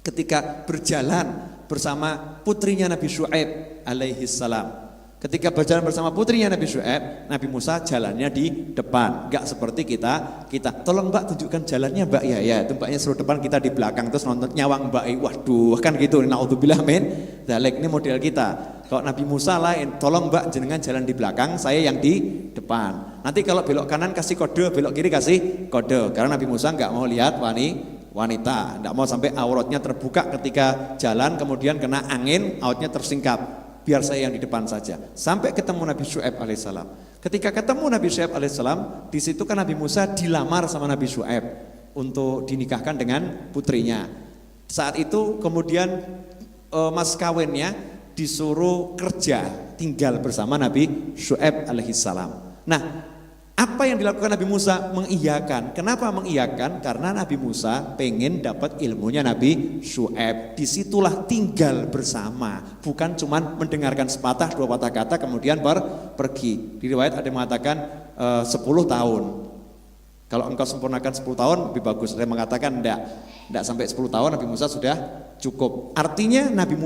[SPEAKER 1] ketika berjalan bersama putrinya Nabi Syu'aib alaihissalam. Ketika berjalan bersama putrinya Nabi Syu'aib, Nabi Musa jalannya di depan, enggak seperti kita. Tolong Mbak tunjukkan jalannya Mbak ya. Itu Mbaknya suruh depan, kita di belakang terus nonton nyawang Mbak. Waduh, kan gitu. Naudzubillah min dzalik, ini model kita. Kalau Nabi Musa lain, tolong Mbak jenengan jalan di belakang, saya yang di depan. Nanti kalau belok kanan kasih kode, belok kiri kasih kode. Karena Nabi Musa enggak mau lihat wanita, enggak mau sampai auratnya terbuka ketika jalan, kemudian kena angin, auratnya tersingkap. Biar saya yang di depan saja. Sampai ketemu Nabi Syu'aib alaihissalam. Ketika ketemu Nabi Syu'aib alaihissalam, di situ kan Nabi Musa dilamar sama Nabi Syu'aib untuk dinikahkan dengan putrinya. Saat itu kemudian mas kawinnya disuruh kerja tinggal bersama Nabi Syu'aib alaihissalam. Nah, apa yang dilakukan Nabi Musa? Mengiyakan. Kenapa mengiyakan? Karena Nabi Musa pengen dapat ilmunya Nabi Syu'aib. Disitulah tinggal bersama, bukan cuman mendengarkan sepatah 2 patah kata kemudian pergi. Di riwayat ada yang mengatakan 10 tahun. Kalau engkau sempurnakan 10 tahun lebih bagus. Saya mengatakan enggak sampai 10 tahun Nabi Musa sudah cukup. Artinya Nabi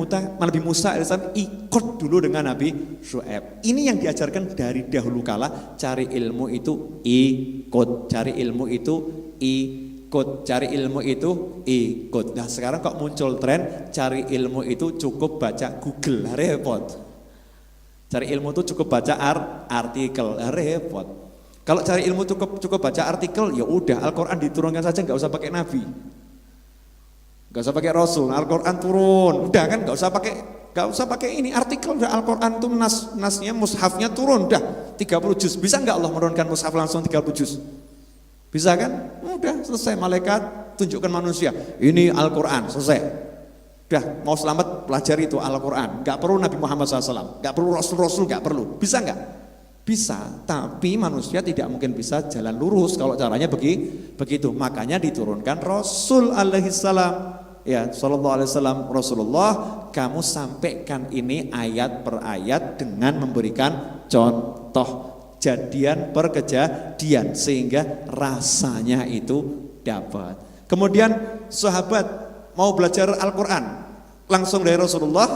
[SPEAKER 1] Musa AS ikut dulu dengan Nabi Syu'aib. Ini yang diajarkan dari dahulu kala, cari ilmu itu ikut, cari ilmu itu ikut, cari ilmu itu ikut. Nah, sekarang kok muncul tren cari ilmu itu cukup baca Google, repot. Cari ilmu itu cukup baca artikel, repot. Kalau cari ilmu cukup baca artikel, ya udah Al-Qur'an diturunkan saja, nggak usah pakai nabi. Gak usah pakai Rasul, Al-Quran turun, udah kan gak usah pakai ini artikel, udah Al-Quran tuh nasnya mushafnya turun, udah 30 juz. Bisa nggak Allah menurunkan mushaf langsung 30 juz? Bisa kan? Udah selesai, malaikat tunjukkan manusia, ini Al-Quran, selesai. Udah mau selamat pelajari itu Al-Quran, nggak perlu Nabi Muhammad SAW, nggak perlu Rasul, nggak perlu. Bisa nggak? Bisa, tapi manusia tidak mungkin bisa jalan lurus kalau caranya begitu. Makanya diturunkan Rasul alaihissalam. Ya, sallallahu alaihi wasallam, Rasulullah, kamu sampaikan ini ayat per ayat dengan memberikan contoh kejadian per kejadian sehingga rasanya itu dapat. Kemudian sahabat mau belajar Al-Quran langsung dari Rasulullah,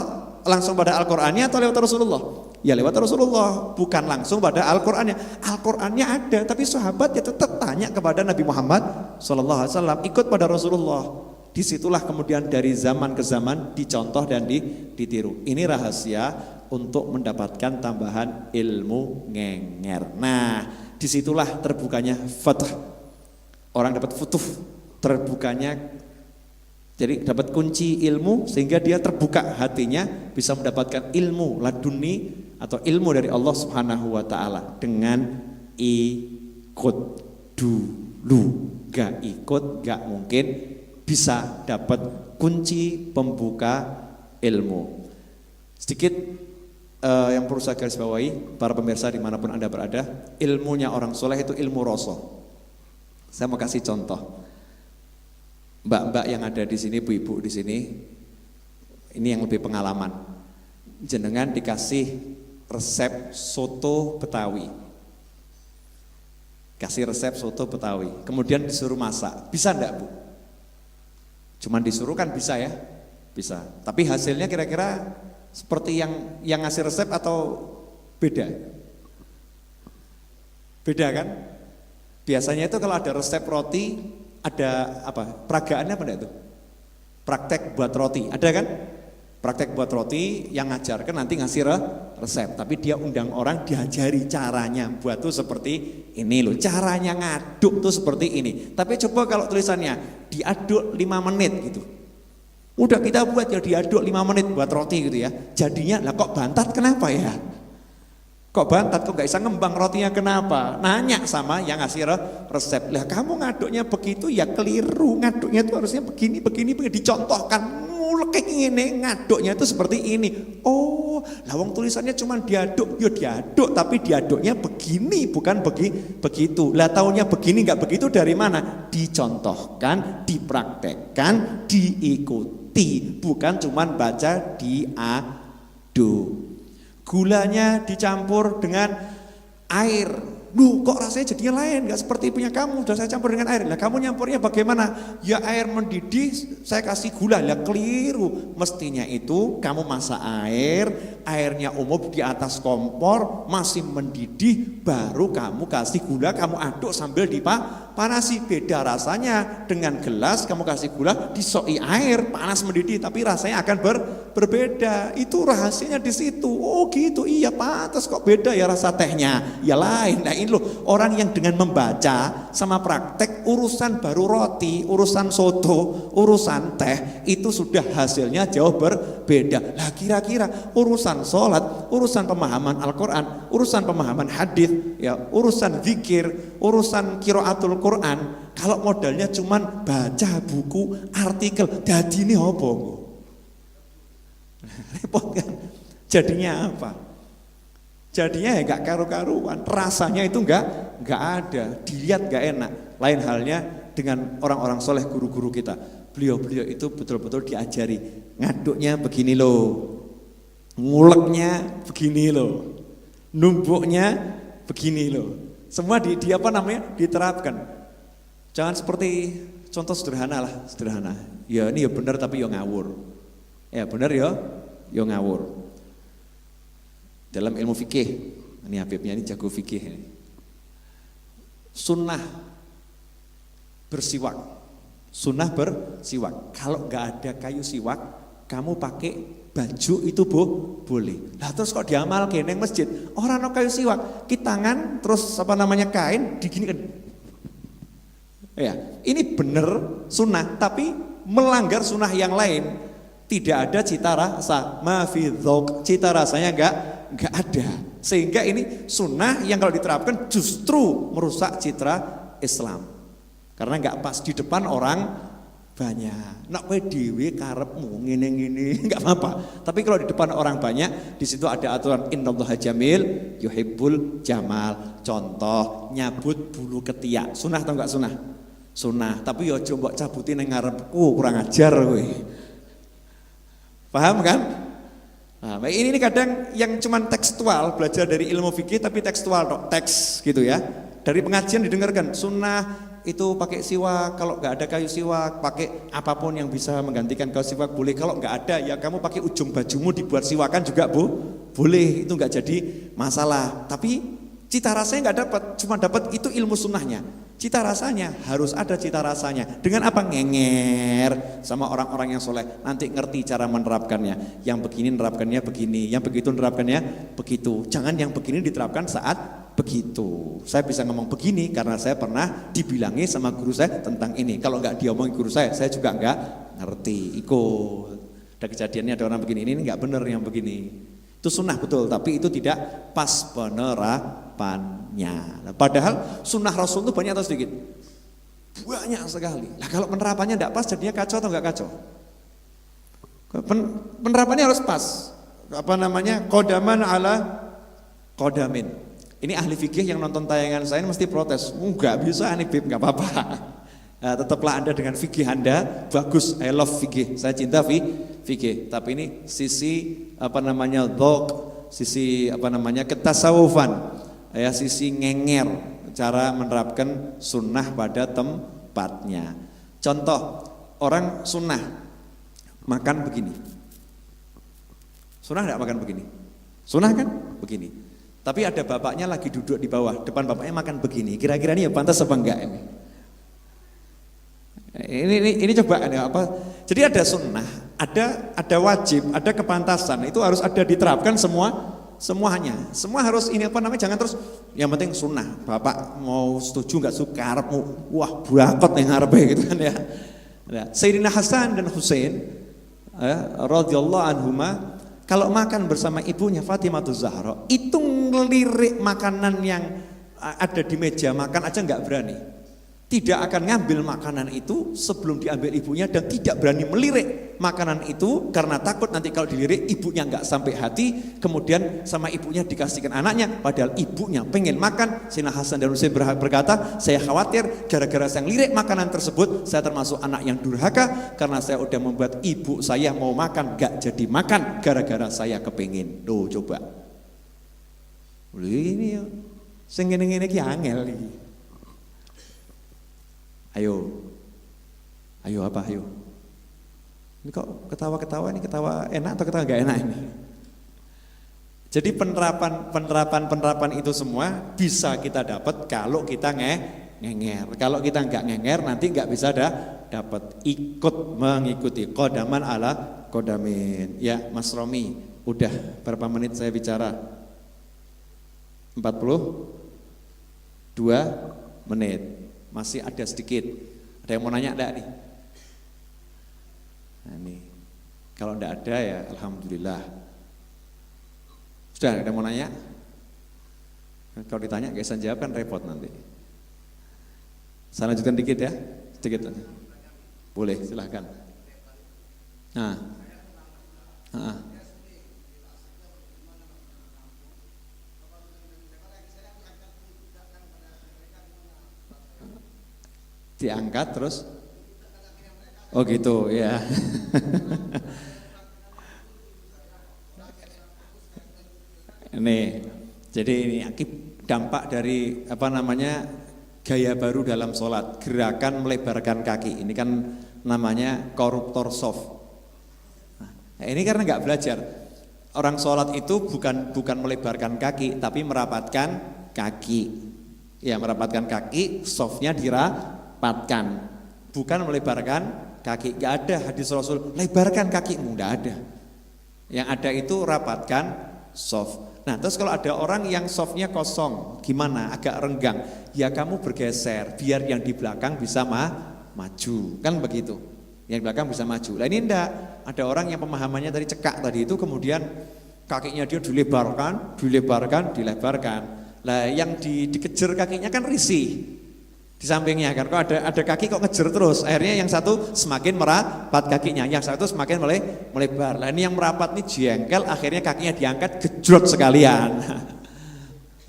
[SPEAKER 1] langsung pada Al-Qurannya atau lewat Rasulullah? Ya lewat Rasulullah, bukan langsung pada Al-Qurannya. Al-Qurannya ada, tapi sahabat ya tetap tanya kepada Nabi Muhammad sallallahu alaihi wasallam, ikut pada Rasulullah. Disitulah kemudian dari zaman ke zaman dicontoh dan ditiru. Ini rahasia untuk mendapatkan tambahan ilmu ngenger. Nah, disitulah terbukanya fath. Orang dapat futuh, terbukanya Jadi dapat kunci ilmu sehingga dia terbuka hatinya bisa mendapatkan ilmu laduni atau ilmu dari Allah Subhanahu wa taala dengan ikut dulu. Gak ikut gak mungkin bisa dapat kunci pembuka ilmu. Sedikit yang perlu saya garis bawahi, para pemirsa dimanapun Anda berada, ilmunya orang soleh itu ilmu rasul. Saya mau kasih contoh. Mbak-mbak yang ada di sini, bu-ibu di sini, ini yang lebih pengalaman. Jenengan dikasih resep soto Betawi. Kasih resep soto Betawi, kemudian disuruh masak. Bisa enggak, Bu? Cuman disuruh kan bisa ya? Bisa. Tapi hasilnya kira-kira seperti yang ngasih resep atau beda? Beda kan? Biasanya itu kalau ada resep roti, ada apa? Peragaannya apa enggak itu? Praktek buat roti, ada kan? Praktek buat roti yang ngajarkan nanti ngasih resep, tapi dia undang orang diajari caranya buat tuh seperti ini loh, caranya ngaduk tuh seperti ini. Tapi coba kalau tulisannya diaduk 5 menit gitu. Udah kita buat ya diaduk 5 menit buat roti gitu ya. Jadinya lah kok bantat kenapa ya? Kok bantat, kok gak bisa ngembang rotinya kenapa? Nanya sama yang ngasih resep. Lah kamu ngaduknya begitu ya keliru. Ngaduknya itu harusnya begini, dicontohkan. Mulek ini ngaduknya itu seperti ini. Oh, lawang tulisannya cuma diaduk. Ya diaduk, tapi diaduknya begini, bukan begitu. Lah taunya begini gak begitu dari mana? Dicontohkan, dipraktekkan, diikuti. Bukan cuma baca diaduk. Gulanya dicampur dengan air. Duh, kok rasanya jadinya lain, gak seperti punya kamu. Udah saya campur dengan air. Lah kamu nyampurnya bagaimana? Ya air mendidih, saya kasih gula. Lah keliru. Mestinya itu kamu masak air, airnya umum di atas kompor, masih mendidih, baru kamu kasih gula, kamu aduk sambil dipanasi. Beda rasanya dengan gelas, kamu kasih gula, disoi air, panas mendidih, tapi rasanya akan berbeda. Itu rahasianya di situ. Oh gitu, iya pantas kok beda ya rasa tehnya. Ya lain. Nah ini loh, orang yang dengan membaca sama praktek urusan baru roti, urusan soto, urusan teh itu sudah hasilnya jauh berbeda. Lah kira-kira urusan sholat, urusan pemahaman Al-Quran, urusan pemahaman hadis, ya urusan zikir, urusan qiraatul Quran, kalau modalnya cuman baca buku, artikel, jadi ini apa? Repot kan? Jadinya apa? Jadinya ya gak karu-karuan, rasanya itu gak ada, dilihat gak enak. Lain halnya dengan orang-orang soleh, guru-guru kita. Beliau-beliau itu betul-betul diajari, ngaduknya begini loh, nguleknya begini loh, numbuknya begini loh. Semua di apa namanya diterapkan. Jangan seperti contoh sederhana lah, sederhana. Ya ini ya benar tapi ya ngawur. Ya benar ya ngawur. Dalam ilmu fikih, ini Habibnya ini jago fikih. Sunnah bersiwak, sunnah bersiwak. Kalau nggak ada kayu siwak, kamu pakai baju itu boleh. Lah terus kok diamal neng masjid, orang no kayu siwak, kita tangan terus apa namanya kain diginikan. Ya, ini bener sunnah, tapi melanggar sunnah yang lain. Tidak ada cita rasa, cita rasanya enggak ada. Sehingga ini sunnah yang kalau diterapkan justru merusak citra Islam. Karena enggak pas di depan orang banyak. Nak kowe dhewe karepmu ngene-ngene enggak apa-apa. Tapi kalau di depan orang banyak, di situ ada aturan innallaha jamil yuhibbul jamal. Contoh nyabut bulu ketiak. Sunnah atau enggak sunnah? Sunnah. Tapi yo aja mbok cabuti ning ngarepku, kurang ajar kowe. Paham kan? Nah, ini kadang yang cuman tekstual, belajar dari ilmu fikih tapi tekstual, teks gitu ya. Dari pengajian didengarkan sunnah itu pakai siwak, kalau nggak ada kayu siwak pakai apapun yang bisa menggantikan kayu siwak boleh. Kalau nggak ada ya kamu pakai ujung bajumu dibuat siwakan juga boleh, itu nggak jadi masalah. Tapi cita rasanya nggak dapat, cuma dapat itu ilmu sunnahnya. Cita rasanya harus ada cita rasanya. Dengan apa? Ngenger sama orang-orang yang soleh. Nanti ngerti cara menerapkannya. Yang begini nerapkannya begini, yang begitu nerapkannya begitu. Jangan yang begini diterapkan saat begitu. Saya bisa ngomong begini karena saya pernah dibilangi sama guru saya tentang ini. Kalau nggak diomongin guru saya juga nggak ngerti, ikut. Ada kejadiannya ada orang begini, ini nggak benar yang begini. Itu sunnah betul, tapi itu tidak pas penerapannya. Nah, padahal sunnah Rasul itu banyak atau sedikit? Banyak sekali. Nah kalau penerapannya tidak pas jadinya kacau atau nggak kacau? Penerapannya harus pas. Apa namanya? Qodaman ala qodamin. Ini ahli fikih yang nonton tayangan saya mesti protes. Enggak bisa nih Bib, enggak apa-apa. Nah, tetaplah Anda dengan fikih Anda bagus. I love fikih. Saya cinta fikih. Tapi ini sisi apa namanya? Dzauq, sisi apa namanya? Ketasawufan. Ya, sisi ngenger cara menerapkan sunnah pada tempatnya. Contoh, orang sunnah makan begini. Sunnah enggak makan begini? Sunnah kan? Begini. Tapi ada bapaknya lagi duduk di bawah, depan bapaknya makan begini. Kira-kira ini ya pantas apa enggak ini? Ini coba apa? Jadi ada sunnah, ada wajib, ada kepantasan. Itu harus ada diterapkan semuanya. Semua harus ini apa namanya? Jangan terus yang penting sunnah. Bapak mau setuju enggak suka karepmu. Wah, burakot yang ngarepe gitu kan ya. Sayyidina Hasan dan Husain radhiyallahu anhuma kalau makan bersama ibunya Fatimah Zahra, itu ngelirik makanan yang ada di meja makan aja nggak berani. Tidak akan ngambil makanan itu sebelum diambil ibunya dan tidak berani melirik makanan itu karena takut nanti kalau dilirik ibunya nggak sampai hati, kemudian sama ibunya dikasihkan anaknya, padahal ibunya pengen makan. Sayyidina Hasan dan Husain berkata, saya khawatir gara-gara saya lirik makanan tersebut, saya termasuk anak yang durhaka karena saya udah membuat ibu saya mau makan nggak jadi makan gara-gara saya kepengin. Tuh coba, ini ya, sing ngene-ngene ki angel iki. Ayo apa? Ayo. Ini kok ketawa-ketawa, ini ketawa enak atau ketawa gak enak ini? Jadi penerapan itu semua bisa kita dapat kalau kita ngenger. Kalau kita nggak ngenger nanti nggak bisa dapat mengikuti qodaman ala qodamin. Ya Mas Romi, udah berapa menit saya bicara? 42 menit. Masih ada sedikit. Ada yang mau nanya enggak nih? Nah, nih. Kalau enggak ada ya alhamdulillah. Sudah ada yang mau nanya? Kalau ditanya gak bisa jawab kan repot nanti. Saya lanjutkan dikit ya. Sedikit aja. Boleh, silahkan. Nah. Diangkat terus oh gitu ya. Nih jadi ini dampak dari apa namanya gaya baru dalam sholat, gerakan melebarkan kaki. Ini kan namanya koruptor soft. Nah, ini karena nggak belajar. Orang sholat itu bukan melebarkan kaki tapi merapatkan kaki. Ya merapatkan kaki, softnya dirapatkan, bukan melebarkan kaki. Gak ada hadis Rasul lebarkan kakimu, gak ada. Yang ada itu rapatkan soft. Nah terus kalau ada orang yang softnya kosong, gimana? Agak renggang, ya kamu bergeser biar yang di belakang bisa maju, kan begitu. Yang di belakang bisa maju. Nah ini enggak, ada orang yang pemahamannya tadi cekak tadi itu, kemudian kakinya dia dilebarkan. Lah yang dikejar kakinya kan risih di sampingnya kan, kok ada kaki kok ngejar terus, akhirnya yang satu semakin merapat kakinya, yang satu semakin melebar. Lah ini yang merapat nih jengkel, akhirnya kakinya diangkat gejrot sekalian.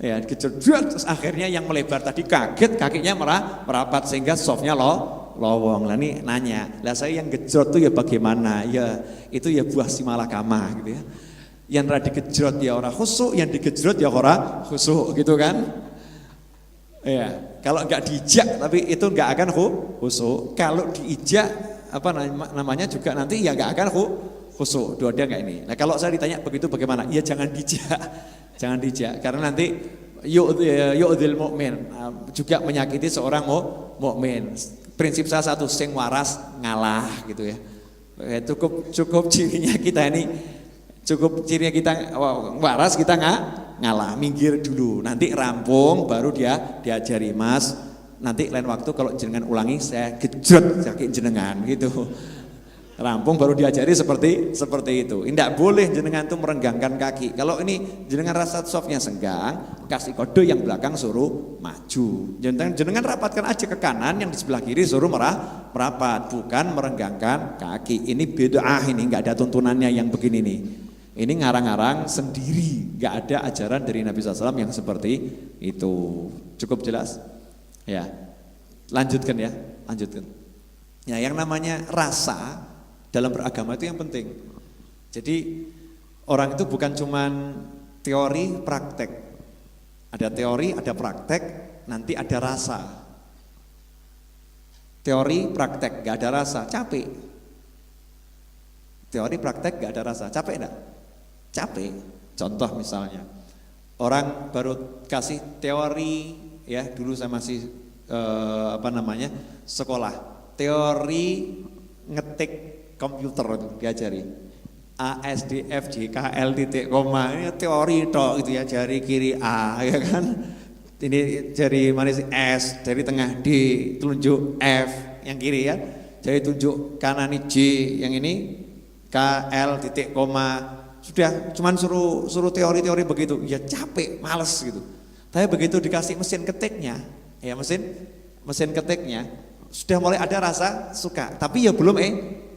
[SPEAKER 1] Ya gejrot, terus akhirnya yang melebar tadi kaget kakinya merapat sehingga softnya lowong. Lah ini nanya, lah saya yang gejrot tuh ya bagaimana? Ya itu ya buah si malakama gitu ya. Yang ora digejrot ya ora khusuk, yang digejrot ya ora khusuk gitu kan. Ya, kalau enggak diijak tapi itu enggak akan khusuk. Kalau diijak apa namanya juga nanti ya enggak akan khusuk. Dua-dua enggak ini. Nah, kalau saya ditanya begitu bagaimana? Ya jangan dijak. Jangan dijak karena nanti yu'dzil mukmin, juga menyakiti seorang mukmin. Prinsip saya satu, sing waras ngalah gitu ya. Cukup cirinya kita ini. Cukup cirinya kita waras, kita ngalah, minggir dulu, nanti rampung baru dia diajari, Mas nanti lain waktu kalau jenengan ulangi saya gejrot kaki jenengan gitu. Rampung baru diajari seperti itu. Tidak boleh jenengan tuh merenggangkan kaki. Kalau ini jenengan rasa softnya senggang, kasih kode yang belakang suruh maju. Jenengan rapatkan aja ke kanan, yang di sebelah kiri suruh merapat, bukan merenggangkan kaki. Ini bid'ah, ini nggak ada tuntunannya yang begini nih. Ini ngarang-ngarang sendiri, nggak ada ajaran dari Nabi SAW yang seperti itu. Cukup jelas? Ya, lanjutkan ya, lanjutkan. Ya, yang namanya rasa dalam beragama itu yang penting. Jadi orang itu bukan cuman teori, praktek. Ada teori, ada praktek, nanti ada rasa. Teori, praktek, gak ada rasa, capek. Teori, praktek, gak ada rasa, capek enggak? Capek. Contoh misalnya, orang baru kasih teori, ya dulu saya masih sekolah. Teori ngetik komputer itu diajari A, S, D, F, G, K, L, titik, koma. Ini teori tok gitu ya, jari kiri A ya kan. Ini jari manis S, jari tengah D, telunjuk F yang kiri ya. Jari tunjuk kanan J, yang ini K, L, titik, koma. Sudah cuman suruh teori-teori begitu. Ya capek, males gitu. Tapi begitu dikasih mesin ketiknya, ya mesin ketiknya sudah mulai ada rasa suka, tapi ya belum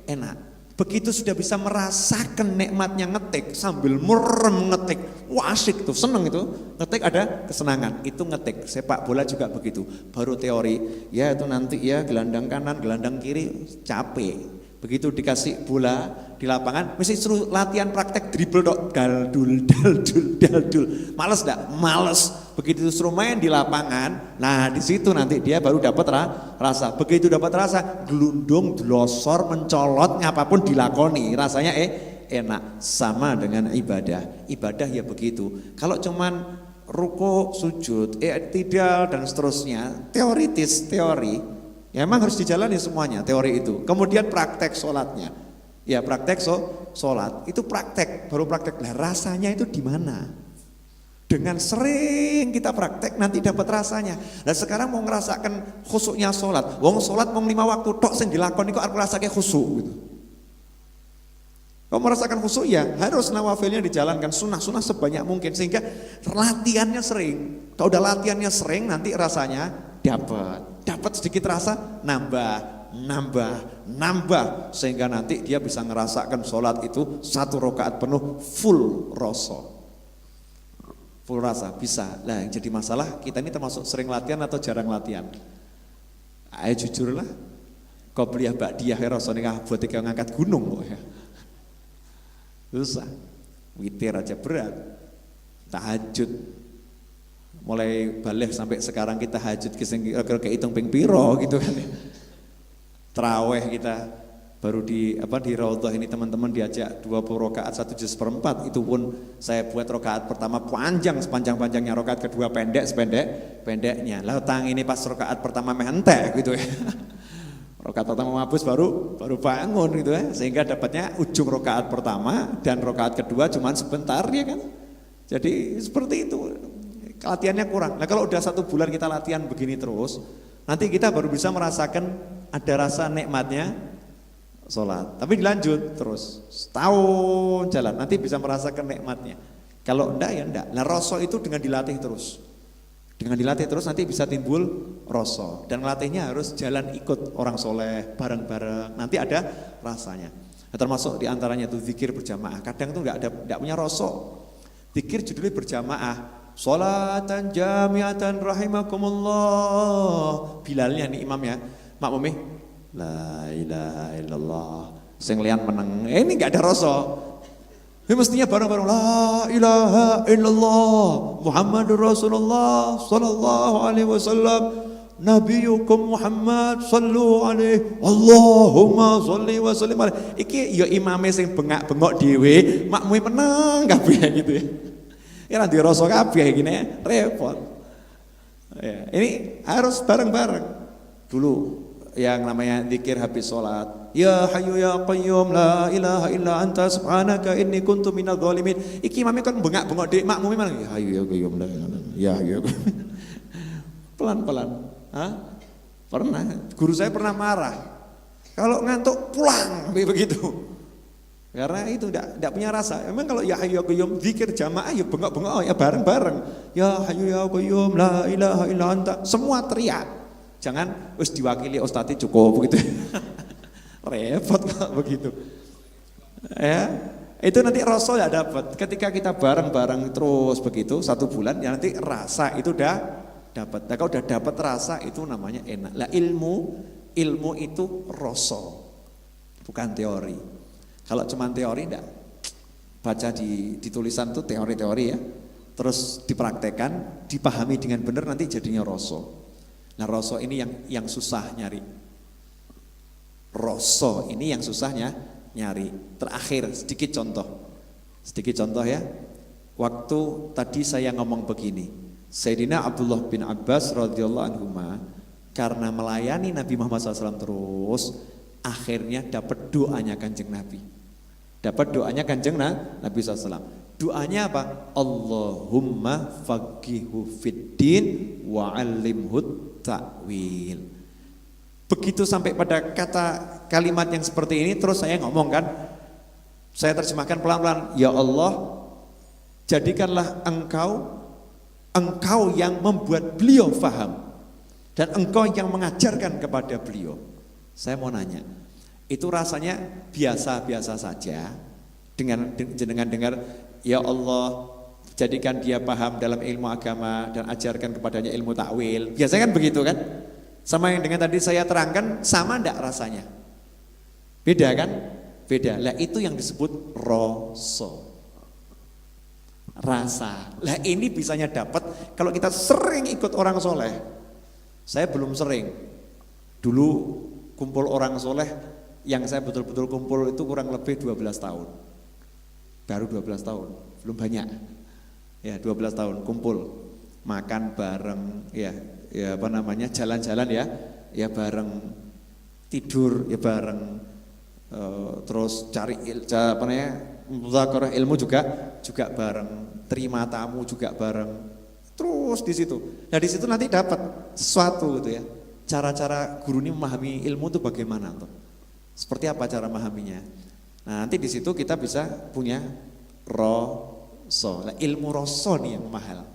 [SPEAKER 1] enak. Begitu sudah bisa merasakan nikmatnya ngetik sambil merem ngetik, wah asik tuh, seneng itu. Ngetik ada kesenangan, itu ngetik. Sepak bola juga begitu, baru teori. Ya itu nanti ya gelandang kanan, gelandang kiri, capek. Begitu dikasih bola di lapangan, mesti suruh latihan praktek dribble dok, daldul. Males enggak? Males. Begitu suruh main di lapangan, nah di situ nanti dia baru dapat rasa. Begitu dapat rasa, gelundung, glosor, mencolot, apapun dilakoni, rasanya enak. Sama dengan ibadah. Ibadah ya begitu. Kalau cuman ruku, sujud, i'tidal dan seterusnya, teori, ya memang harus dijalani semuanya teori itu. Kemudian praktek sholatnya, ya praktek sholat itu praktek, baru praktek. Lah rasanya itu di mana? Dengan sering kita praktek nanti dapat rasanya. Nah sekarang mau ngerasakan khusyuknya sholat, wong sholat mau 5 waktu tok sing dilakoni kok arep rasake khusyuk gitu. Kalau merasakan khusyuk ya harus nawafilnya dijalankan, sunnah sebanyak mungkin sehingga latihannya sering. Kalau udah latihannya sering nanti rasanya dapat sedikit rasa nambah sehingga nanti dia bisa ngerasakan sholat itu 1 rakaat penuh full rasa bisa. Nah yang jadi masalah kita ini termasuk sering latihan atau jarang latihan. Ayo jujur lah, kau beli bakdiah rasanya buat ikan ngangkat gunung kok ya. Susah, witir aja berat, tahajud mulai balik sampai sekarang kita tahajud kira-kira kehitung ping piro gitu kan. Tarawih kita baru di Raudhah ini teman-teman diajak 20 rakaat 1 juz per 4, itu pun saya buat rakaat pertama panjang sepanjang-panjangnya, rakaat kedua pendek sependek-pendeknya. Lalu tang ini pas rakaat pertama mentek gitu ya. Rakaat pertama mabus baru bangun gitu ya, sehingga dapatnya ujung rakaat pertama dan rakaat kedua cuman sebentar ya kan. Jadi seperti itu. Latihannya kurang. Nah kalau udah 1 bulan kita latihan begini terus, nanti kita baru bisa merasakan ada rasa nikmatnya sholat. Tapi dilanjut terus setahun jalan nanti bisa merasakan nikmatnya. Kalau enggak ya enggak. Nah rasa itu dengan dilatih terus nanti bisa timbul rasa. Dan latihnya harus jalan ikut orang soleh bareng-bareng, nanti ada rasanya. Nah, termasuk diantaranya itu zikir berjamaah. Kadang tuh enggak punya rasa. Zikir judulnya berjamaah, sholatan jamiatan rahimakumullah. Bilalnya nih imamnya, makmumnya la ilaha illallah, sing liyan meneng. Ini enggak ada rasa. Ini mestinya bareng-bareng la ilaha illallah Muhammadur Rasulullah sallallahu alaihi wasallam nabiyukum Muhammad sallu alaihi Allahumma sholli wa sallim alaihi. Iki ya imame sing bengak-bengok dhewe, makmume meneng kabeh gitu ya. Ya nanti rasa kabeh gini repot. Ya, ini harus bareng-bareng. Dulu yang namanya zikir habis sholat, ya hayyu ya qayyum la ilaha illa anta subhanaka inni kuntu minadz zalimin. Iki imame kan bengak-bengok dhek, makmume malah ya hayyu ya qayyum la ya hayyu. Pelan-pelan. Pernah guru saya pernah marah.
[SPEAKER 2] Kalau ngantuk pulang begitu. Karena itu tidak punya rasa. Emang kalau ya hayyu ya qayyum zikir jamaah ya bengok-bengok ya bareng-bareng. Ya hayyu ya qayyum la ilaha illa anta. Semua teriak. Jangan wis diwakili ustadz cukup begitu. Repot Pak begitu. Ya, itu nanti rasa ya dapat. Ketika kita bareng-bareng terus begitu 1 bulan ya nanti rasa itu udah dapat. Nah, kalau udah dapat rasa itu namanya enak. Lah ilmu itu rasa. Bukan teori. Kalau cuma teori enggak. Baca di tulisan itu teori-teori ya. Terus dipraktekkan, dipahami dengan benar nanti jadinya rasa. Nah, rasa ini yang susah nyari. Rasa ini yang susahnya nyari. Terakhir sedikit contoh ya. Waktu tadi saya ngomong begini, Sayyidina Abdullah bin Abbas radhiyallahu anhuma karena melayani Nabi Muhammad SAW terus, akhirnya dapat doanya Kanjeng Nabi. Dapat doanya Kanjeng Nabi SAW. Doanya apa? Allahumma faqihu fiddin wa 'allimhu ta'wil. Begitu sampai pada kalimat yang seperti ini, terus saya ngomong kan, saya terjemahkan pelan-pelan, ya Allah, jadikanlah engkau yang membuat beliau faham, dan engkau yang mengajarkan kepada beliau. Saya mau nanya, itu rasanya biasa-biasa saja, dengan dengar, ya Allah, jadikan dia paham dalam ilmu agama, dan ajarkan kepadanya ilmu takwil. Biasanya kan begitu kan? Sama yang dengan tadi saya terangkan, sama enggak rasanya? Beda kan? Beda. Lah itu yang disebut rasa. Lah ini bisanya dapat kalau kita sering ikut orang soleh. Saya belum sering. Dulu kumpul orang soleh, yang saya betul-betul kumpul itu kurang lebih 12 tahun. Baru 12 tahun, belum banyak. Ya 12 tahun kumpul, makan bareng, ya apa namanya, jalan-jalan ya bareng, tidur ya bareng, terus cari mudzakarah ilmu juga bareng, terima tamu juga bareng, terus di situ. Nah di situ nanti dapat sesuatu gitu ya. Cara-cara guru ini memahami ilmu itu bagaimana tuh? Seperti apa cara memahaminya? Nah nanti di situ kita bisa punya rasa. Ilmu rasa nih yang mahal.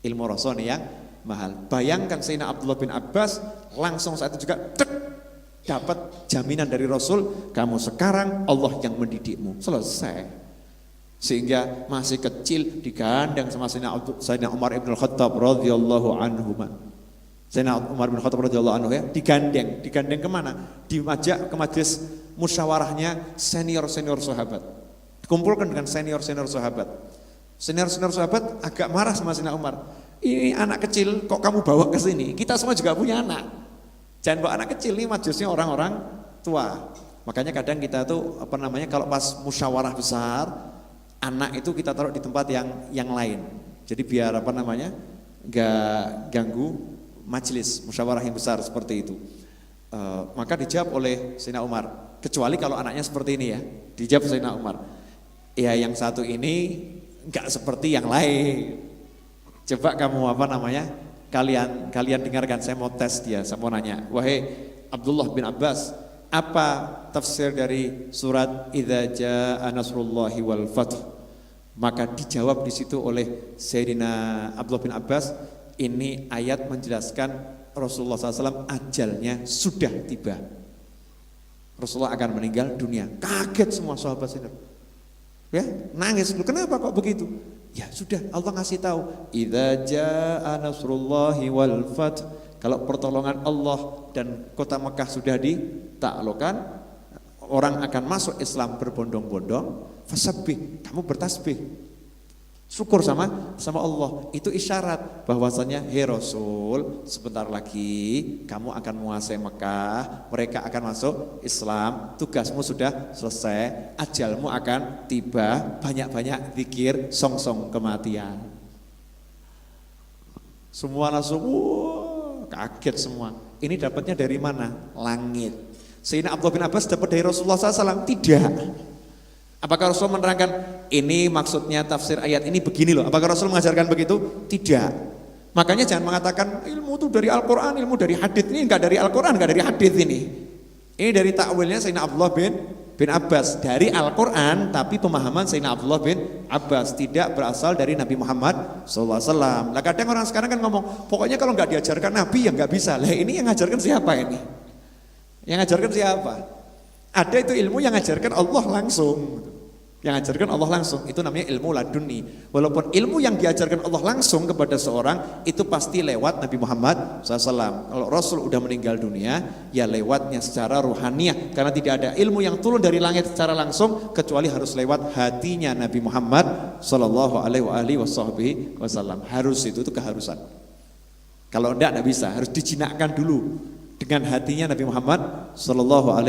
[SPEAKER 2] Ilmu rasa nih yang mahal. Bayangkan Sayyidina Abdullah bin Abbas langsung saat itu juga dapat jaminan dari Rasul, kamu sekarang Allah yang mendidikmu. Selesai. Sehingga masih kecil digandeng sama Sayyidina Umar ibn Khattab radhiyallahu anhu. Sayyidina Umar bin Khattab radhiyallahu anhu ya, digandeng kemana? Diajak ke majelis musyawarahnya senior-senior sahabat. Dikumpulkan dengan senior-senior sahabat. Senior-senior sahabat agak marah sama Sayyidina Umar. Ini anak kecil kok kamu bawa ke sini? Kita semua juga punya anak. Jangan bawa anak kecil, ini majelisnya orang-orang tua. Makanya kadang kita tuh kalau pas musyawarah besar, anak itu kita taruh di tempat yang lain. Jadi biar enggak ganggu majelis musyawarah yang besar seperti itu. Maka dijawab oleh Sayyidina Umar, kecuali kalau anaknya seperti ini ya. Dijawab Sayyidina Umar, ya yang satu ini enggak seperti yang lain. Coba kamu kalian dengarkan, saya mau tes dia, saya mau nanya, wahai Abdullah bin Abbas, apa tafsir dari surat Idza Jaa Nasrullahi wal Fath? Maka dijawab di situ oleh Sayyidina Abdullah bin Abbas, ini ayat menjelaskan Rasulullah SAW ajalnya sudah tiba. Rasulullah akan meninggal dunia. Kaget semua sahabat sini. Ya, nangis. Kenapa kok begitu? Ya sudah, Allah ngasih tahu, idza jaa nasrullahi wal fath. Kalau pertolongan Allah dan kota Mekah sudah ditaklukkan, orang akan masuk Islam berbondong-bondong, fasabbih, kamu bertasbih. Syukur sama Allah. Itu isyarat bahwasanya hei Rasul, sebentar lagi kamu akan menguasai Mekah, mereka akan masuk Islam, tugasmu sudah selesai, ajalmu akan tiba, banyak-banyak zikir, song-song kematian. Semua langsung kaget semua. Ini dapatnya dari mana? Langit. Sayyidina Abdullah bin Abbas dapat dari Rasulullah SAW? Tidak. Apakah Rasul menerangkan ini maksudnya tafsir ayat ini begini loh? Apakah Rasul mengajarkan begitu? Tidak. Makanya jangan mengatakan ilmu itu dari Al-Quran, ilmu dari hadits. Ini enggak dari Al-Quran, enggak dari hadits ini. Ini dari takwilnya Sayyidina Abdullah bin Abbas dari Al-Quran, tapi pemahaman Sayyidina Abdullah bin Abbas tidak berasal dari Nabi Muhammad SAW. Nah kadang orang sekarang kan ngomong, pokoknya kalau nggak diajarkan Nabi ya nggak bisa. Lah ini yang ngajarkan siapa ini? Yang ngajarkan siapa? Ada itu ilmu yang ngajarkan Allah langsung. Yang ngajarkan Allah langsung, itu namanya ilmu laduni. Walaupun ilmu yang diajarkan Allah langsung kepada seorang, itu pasti lewat Nabi Muhammad SAW. Kalau Rasul udah meninggal dunia, ya lewatnya secara ruhaniyah. Karena tidak ada ilmu yang turun dari langit secara langsung, kecuali harus lewat hatinya Nabi Muhammad SAW. Harus itu keharusan. Kalau enggak bisa, harus dijinakkan dulu dengan hatinya Nabi Muhammad SAW.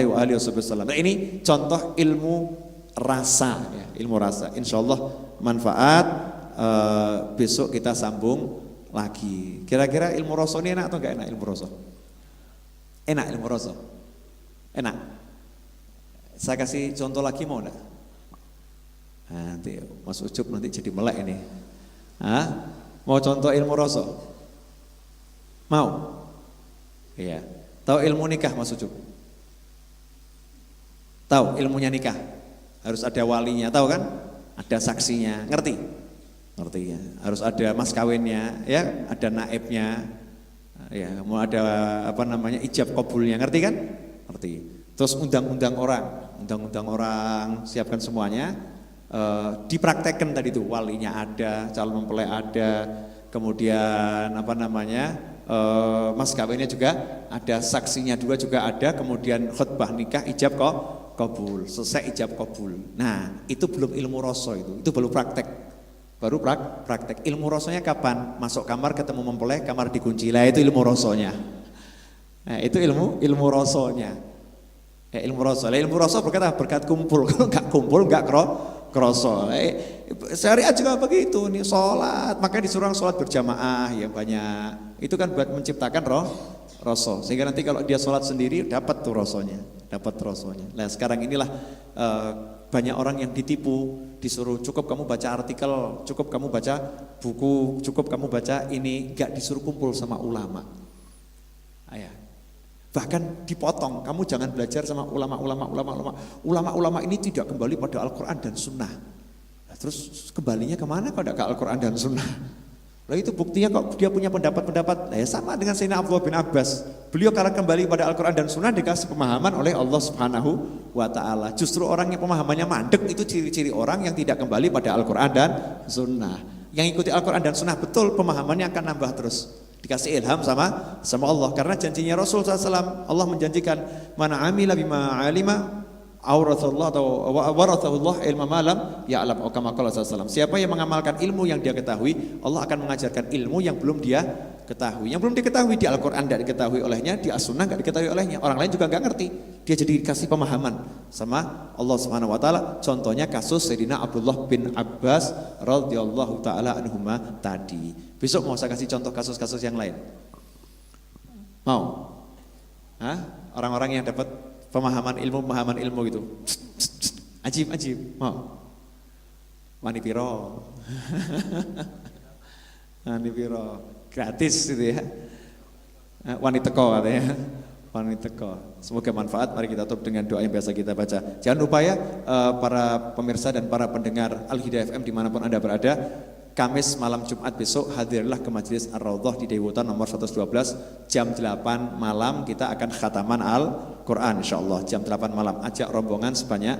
[SPEAKER 2] Nah ini contoh ilmu rasa, ya, ilmu rasa. Insya Allah manfaat. Besok kita sambung lagi. Kira-kira ilmu rasa ini enak atau enggak enak ilmu rasa? Enak ilmu rasa. Enak. Saya kasih contoh lagi mau enggak? Nanti Mas Ucup nanti jadi melek ini. Hah? Mau contoh ilmu rasa? Mau? Iya. Tahu ilmu nikah Mas Ucup? Tahu ilmunya nikah? Harus ada walinya, tahu kan? Ada saksinya, ngerti? Ngerti ya. Harus ada mas kawinnya, ya, ada naibnya, ya, mau ada apa namanya ijab kabulnya, ngerti kan? Ngerti. Terus undang-undang orang, siapkan semuanya, dipraktekkan tadi itu, walinya ada, calon mempelai ada, kemudian apa namanya mas kawinnya juga ada, saksinya juga ada, kemudian khutbah nikah, ijab kabul, selesai ijab kabul. Nah itu belum ilmu rasa, itu baru praktek. Baru praktek. Ilmu rasanya kapan? Masuk kamar ketemu mempelai, kamar dikunci, lah itu ilmu rasanya. Nah itu ilmu rasanya. Ilmu rasa. Ilmu rasa berkat kumpul. Kalau nggak kumpul nggak kroso. Syariat juga begitu nih, sholat, makanya disuruh sholat berjamaah yang banyak. Itu kan buat menciptakan rasa. Sehingga nanti kalau dia sholat sendiri dapat tuh rasanya. Nah sekarang inilah banyak orang yang ditipu, disuruh cukup kamu baca artikel, cukup kamu baca buku, cukup kamu baca ini, gak disuruh kumpul sama ulama. Bahkan dipotong, kamu jangan belajar sama ulama ini tidak kembali pada Al-Quran dan Sunnah. Nah, terus kembalinya kemana kalau tidak ke Al-Quran dan Sunnah? Lah itu buktinya kok dia punya pendapat-pendapat. Nah, sama dengan Sayyidina Abdullah bin Abbas. Beliau karena kembali pada Al-Quran dan Sunnah dikasih pemahaman oleh Allah Subhanahu wa Ta'ala. Justru orang yang pemahamannya mandek itu ciri-ciri orang yang tidak kembali pada Al-Quran dan Sunnah. Yang ikuti Al-Quran dan Sunnah betul, pemahamannya akan nambah terus. Dikasih ilham sama Allah. Karena janjinya Rasul SAW, Allah menjanjikan mana amila bima alima auratullah atau warathullah ilma malam ya'lam atau kama qala sallallahu. Siapa yang mengamalkan ilmu yang dia ketahui, Allah akan mengajarkan ilmu yang belum dia ketahui. Yang belum diketahui di Al-Qur'an tidak diketahui olehnya, di As-Sunnah enggak diketahui olehnya. Orang lain juga enggak ngerti. Dia jadi dikasih pemahaman sama Allah Subhanahu wa taala. Contohnya kasus Sayyidina Abdullah bin Abbas radhiyallahu taala anhuma tadi. Besok mau saya kasih contoh kasus-kasus yang lain. Mau? Orang-orang yang dapat pemahaman ilmu gitu. Ajib. Mau? Wani piro. Wani piro. Gratis gitu ya. Wani teko katanya. Wani teko. Semoga manfaat. Mari kita tutup dengan doa yang biasa kita baca. Jangan lupa ya para pemirsa dan para pendengar Al-Hidayah FM dimanapun Anda berada, Kamis malam Jumat besok hadirlah ke Majelis Ar-Raudhah di Dewutan nomor 112 jam 8 malam kita akan khataman Al-Quran insyaallah jam 8 malam. Ajak rombongan sebanyak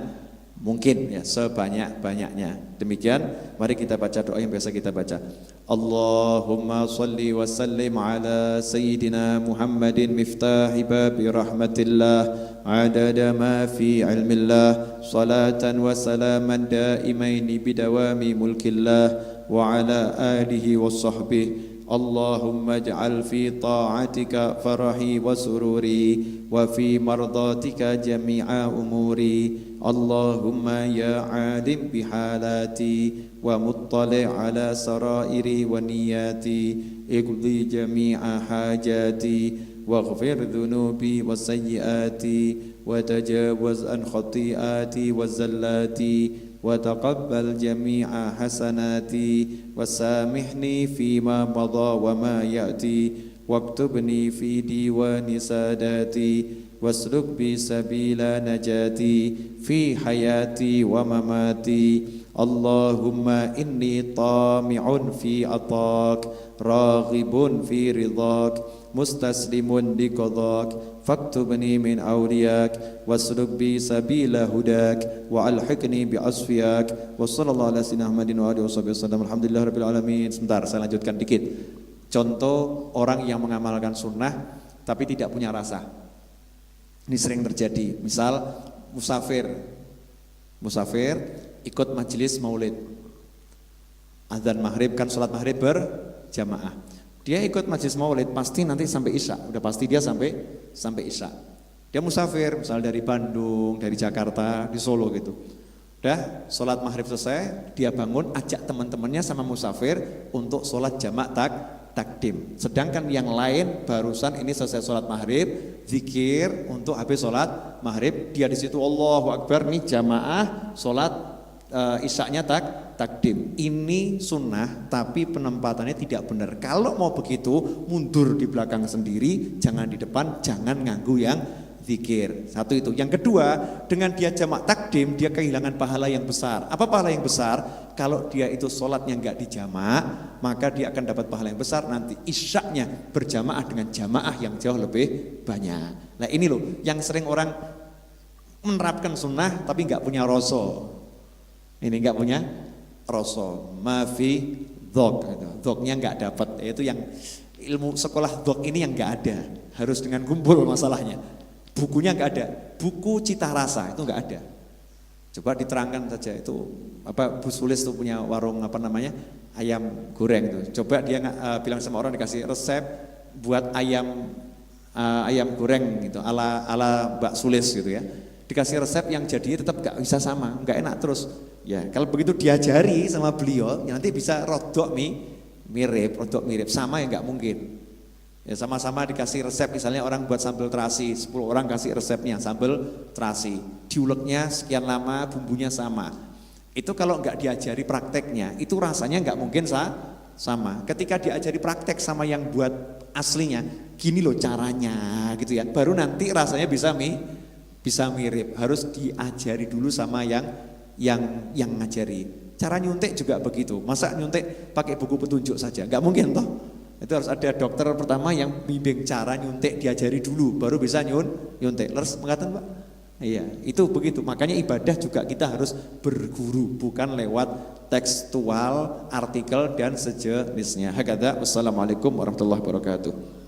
[SPEAKER 2] mungkin ya, sebanyak-banyaknya. Demikian mari kita baca doa yang biasa kita baca. Allahumma shalli wa sallim ala sayyidina Muhammadin miftahi babi rahmatillah adada ma fi ilmillah salatan wa salaman daimaini bidawami mulkillah wa ala alihi wa sahbihi. Allahumma ij'al fi ta'atika farahi wa sururi wa fi mardatika jami'a umuri. Allahumma ya alim bihalati wa muttali' ala sarairi wa niyati iqdi jami'a hajati waghfir dhunubi wa sayyiati wa tajawaz an khati'ati wa zallati وتقبل جميع حسناتي وسامحني فيما مضى وما يأتي واكتبني في ديوان ساداتي
[SPEAKER 1] wasluk bi sabila najati fi hayati wa mamati. Allahumma inni tami'un fi atak, raghibun fi ridhak, mustaslimun bi qadak, faktubni min awliyak, wasluk bi sabila hudak, wa alhiqni bi asfiyak. Wa sallallahu ala sayyidina Muhammadin wa alihi wasallam. Alhamdulillah rabbil alamin. Sebentar, saya lanjutkan dikit. Contoh orang yang mengamalkan sunnah tapi tidak punya rasa. Ini sering terjadi. Misal musafir ikut majelis maulid, azan maghrib, kan sholat maghrib berjamaah. Dia ikut majelis maulid pasti nanti sampai isya, udah pasti dia sampai isya. Dia musafir, misal dari Bandung, dari Jakarta, di Solo gitu. Udah sholat maghrib selesai, dia bangun, ajak teman-temannya sama musafir untuk sholat jamak takdim. Sedangkan yang lain barusan ini selesai sholat maghrib, zikir untuk habis sholat maghrib, dia di situ Allahu Akbar, nih jamaah sholat isyaknya takdim. Ini sunnah tapi penempatannya tidak benar. Kalau mau begitu mundur di belakang sendiri, jangan di depan, jangan nganggu yang zikir. Satu itu. Yang kedua, dengan dia jamak takdim dia kehilangan pahala yang besar. Apa pahala yang besar? Kalau dia itu sholatnya enggak dijamak, maka dia akan dapat pahala yang besar. Nanti isyaknya berjamaah dengan jamaah yang jauh lebih banyak. Nah ini loh yang sering orang menerapkan sunnah tapi enggak punya rasa. Ini enggak punya rasa, mafi dhok, dhoknya enggak dapat. Itu yang ilmu sekolah dhok ini yang enggak ada. Harus dengan kumpul masalahnya. Bukunya enggak ada, buku cita rasa itu enggak ada. Coba diterangkan saja itu Bu Sulis tuh punya warung ayam goreng itu. Coba dia bilang sama orang dikasih resep buat ayam goreng gitu ala Mbak Sulis gitu ya. Dikasih resep yang jadi tetap enggak bisa sama, enggak enak terus. Ya, kalau begitu diajari sama beliau, ya nanti bisa rodok mirip, sama ya enggak mungkin. Ya sama-sama dikasih resep, misalnya orang buat sambal terasi, 10 orang kasih resepnya sambal terasi, diuleknya sekian lama, bumbunya sama. Itu kalau enggak diajari prakteknya, itu rasanya enggak mungkin sama. Ketika diajari praktek sama yang buat aslinya, gini loh caranya gitu ya. Baru nanti rasanya bisa mirip. Harus diajari dulu sama yang ngajari. Cara nyuntik juga begitu. Masa nyuntik pakai buku petunjuk saja? Enggak mungkin toh. Itu harus ada dokter pertama yang bimbing cara nyuntik, diajari dulu baru bisa nyuntik. Leres mengatakan Pak? Iya, itu begitu. Makanya ibadah juga kita harus berguru, bukan lewat tekstual, artikel dan sejenisnya. Hakadha. Wassalamualaikum warahmatullahi wabarakatuh.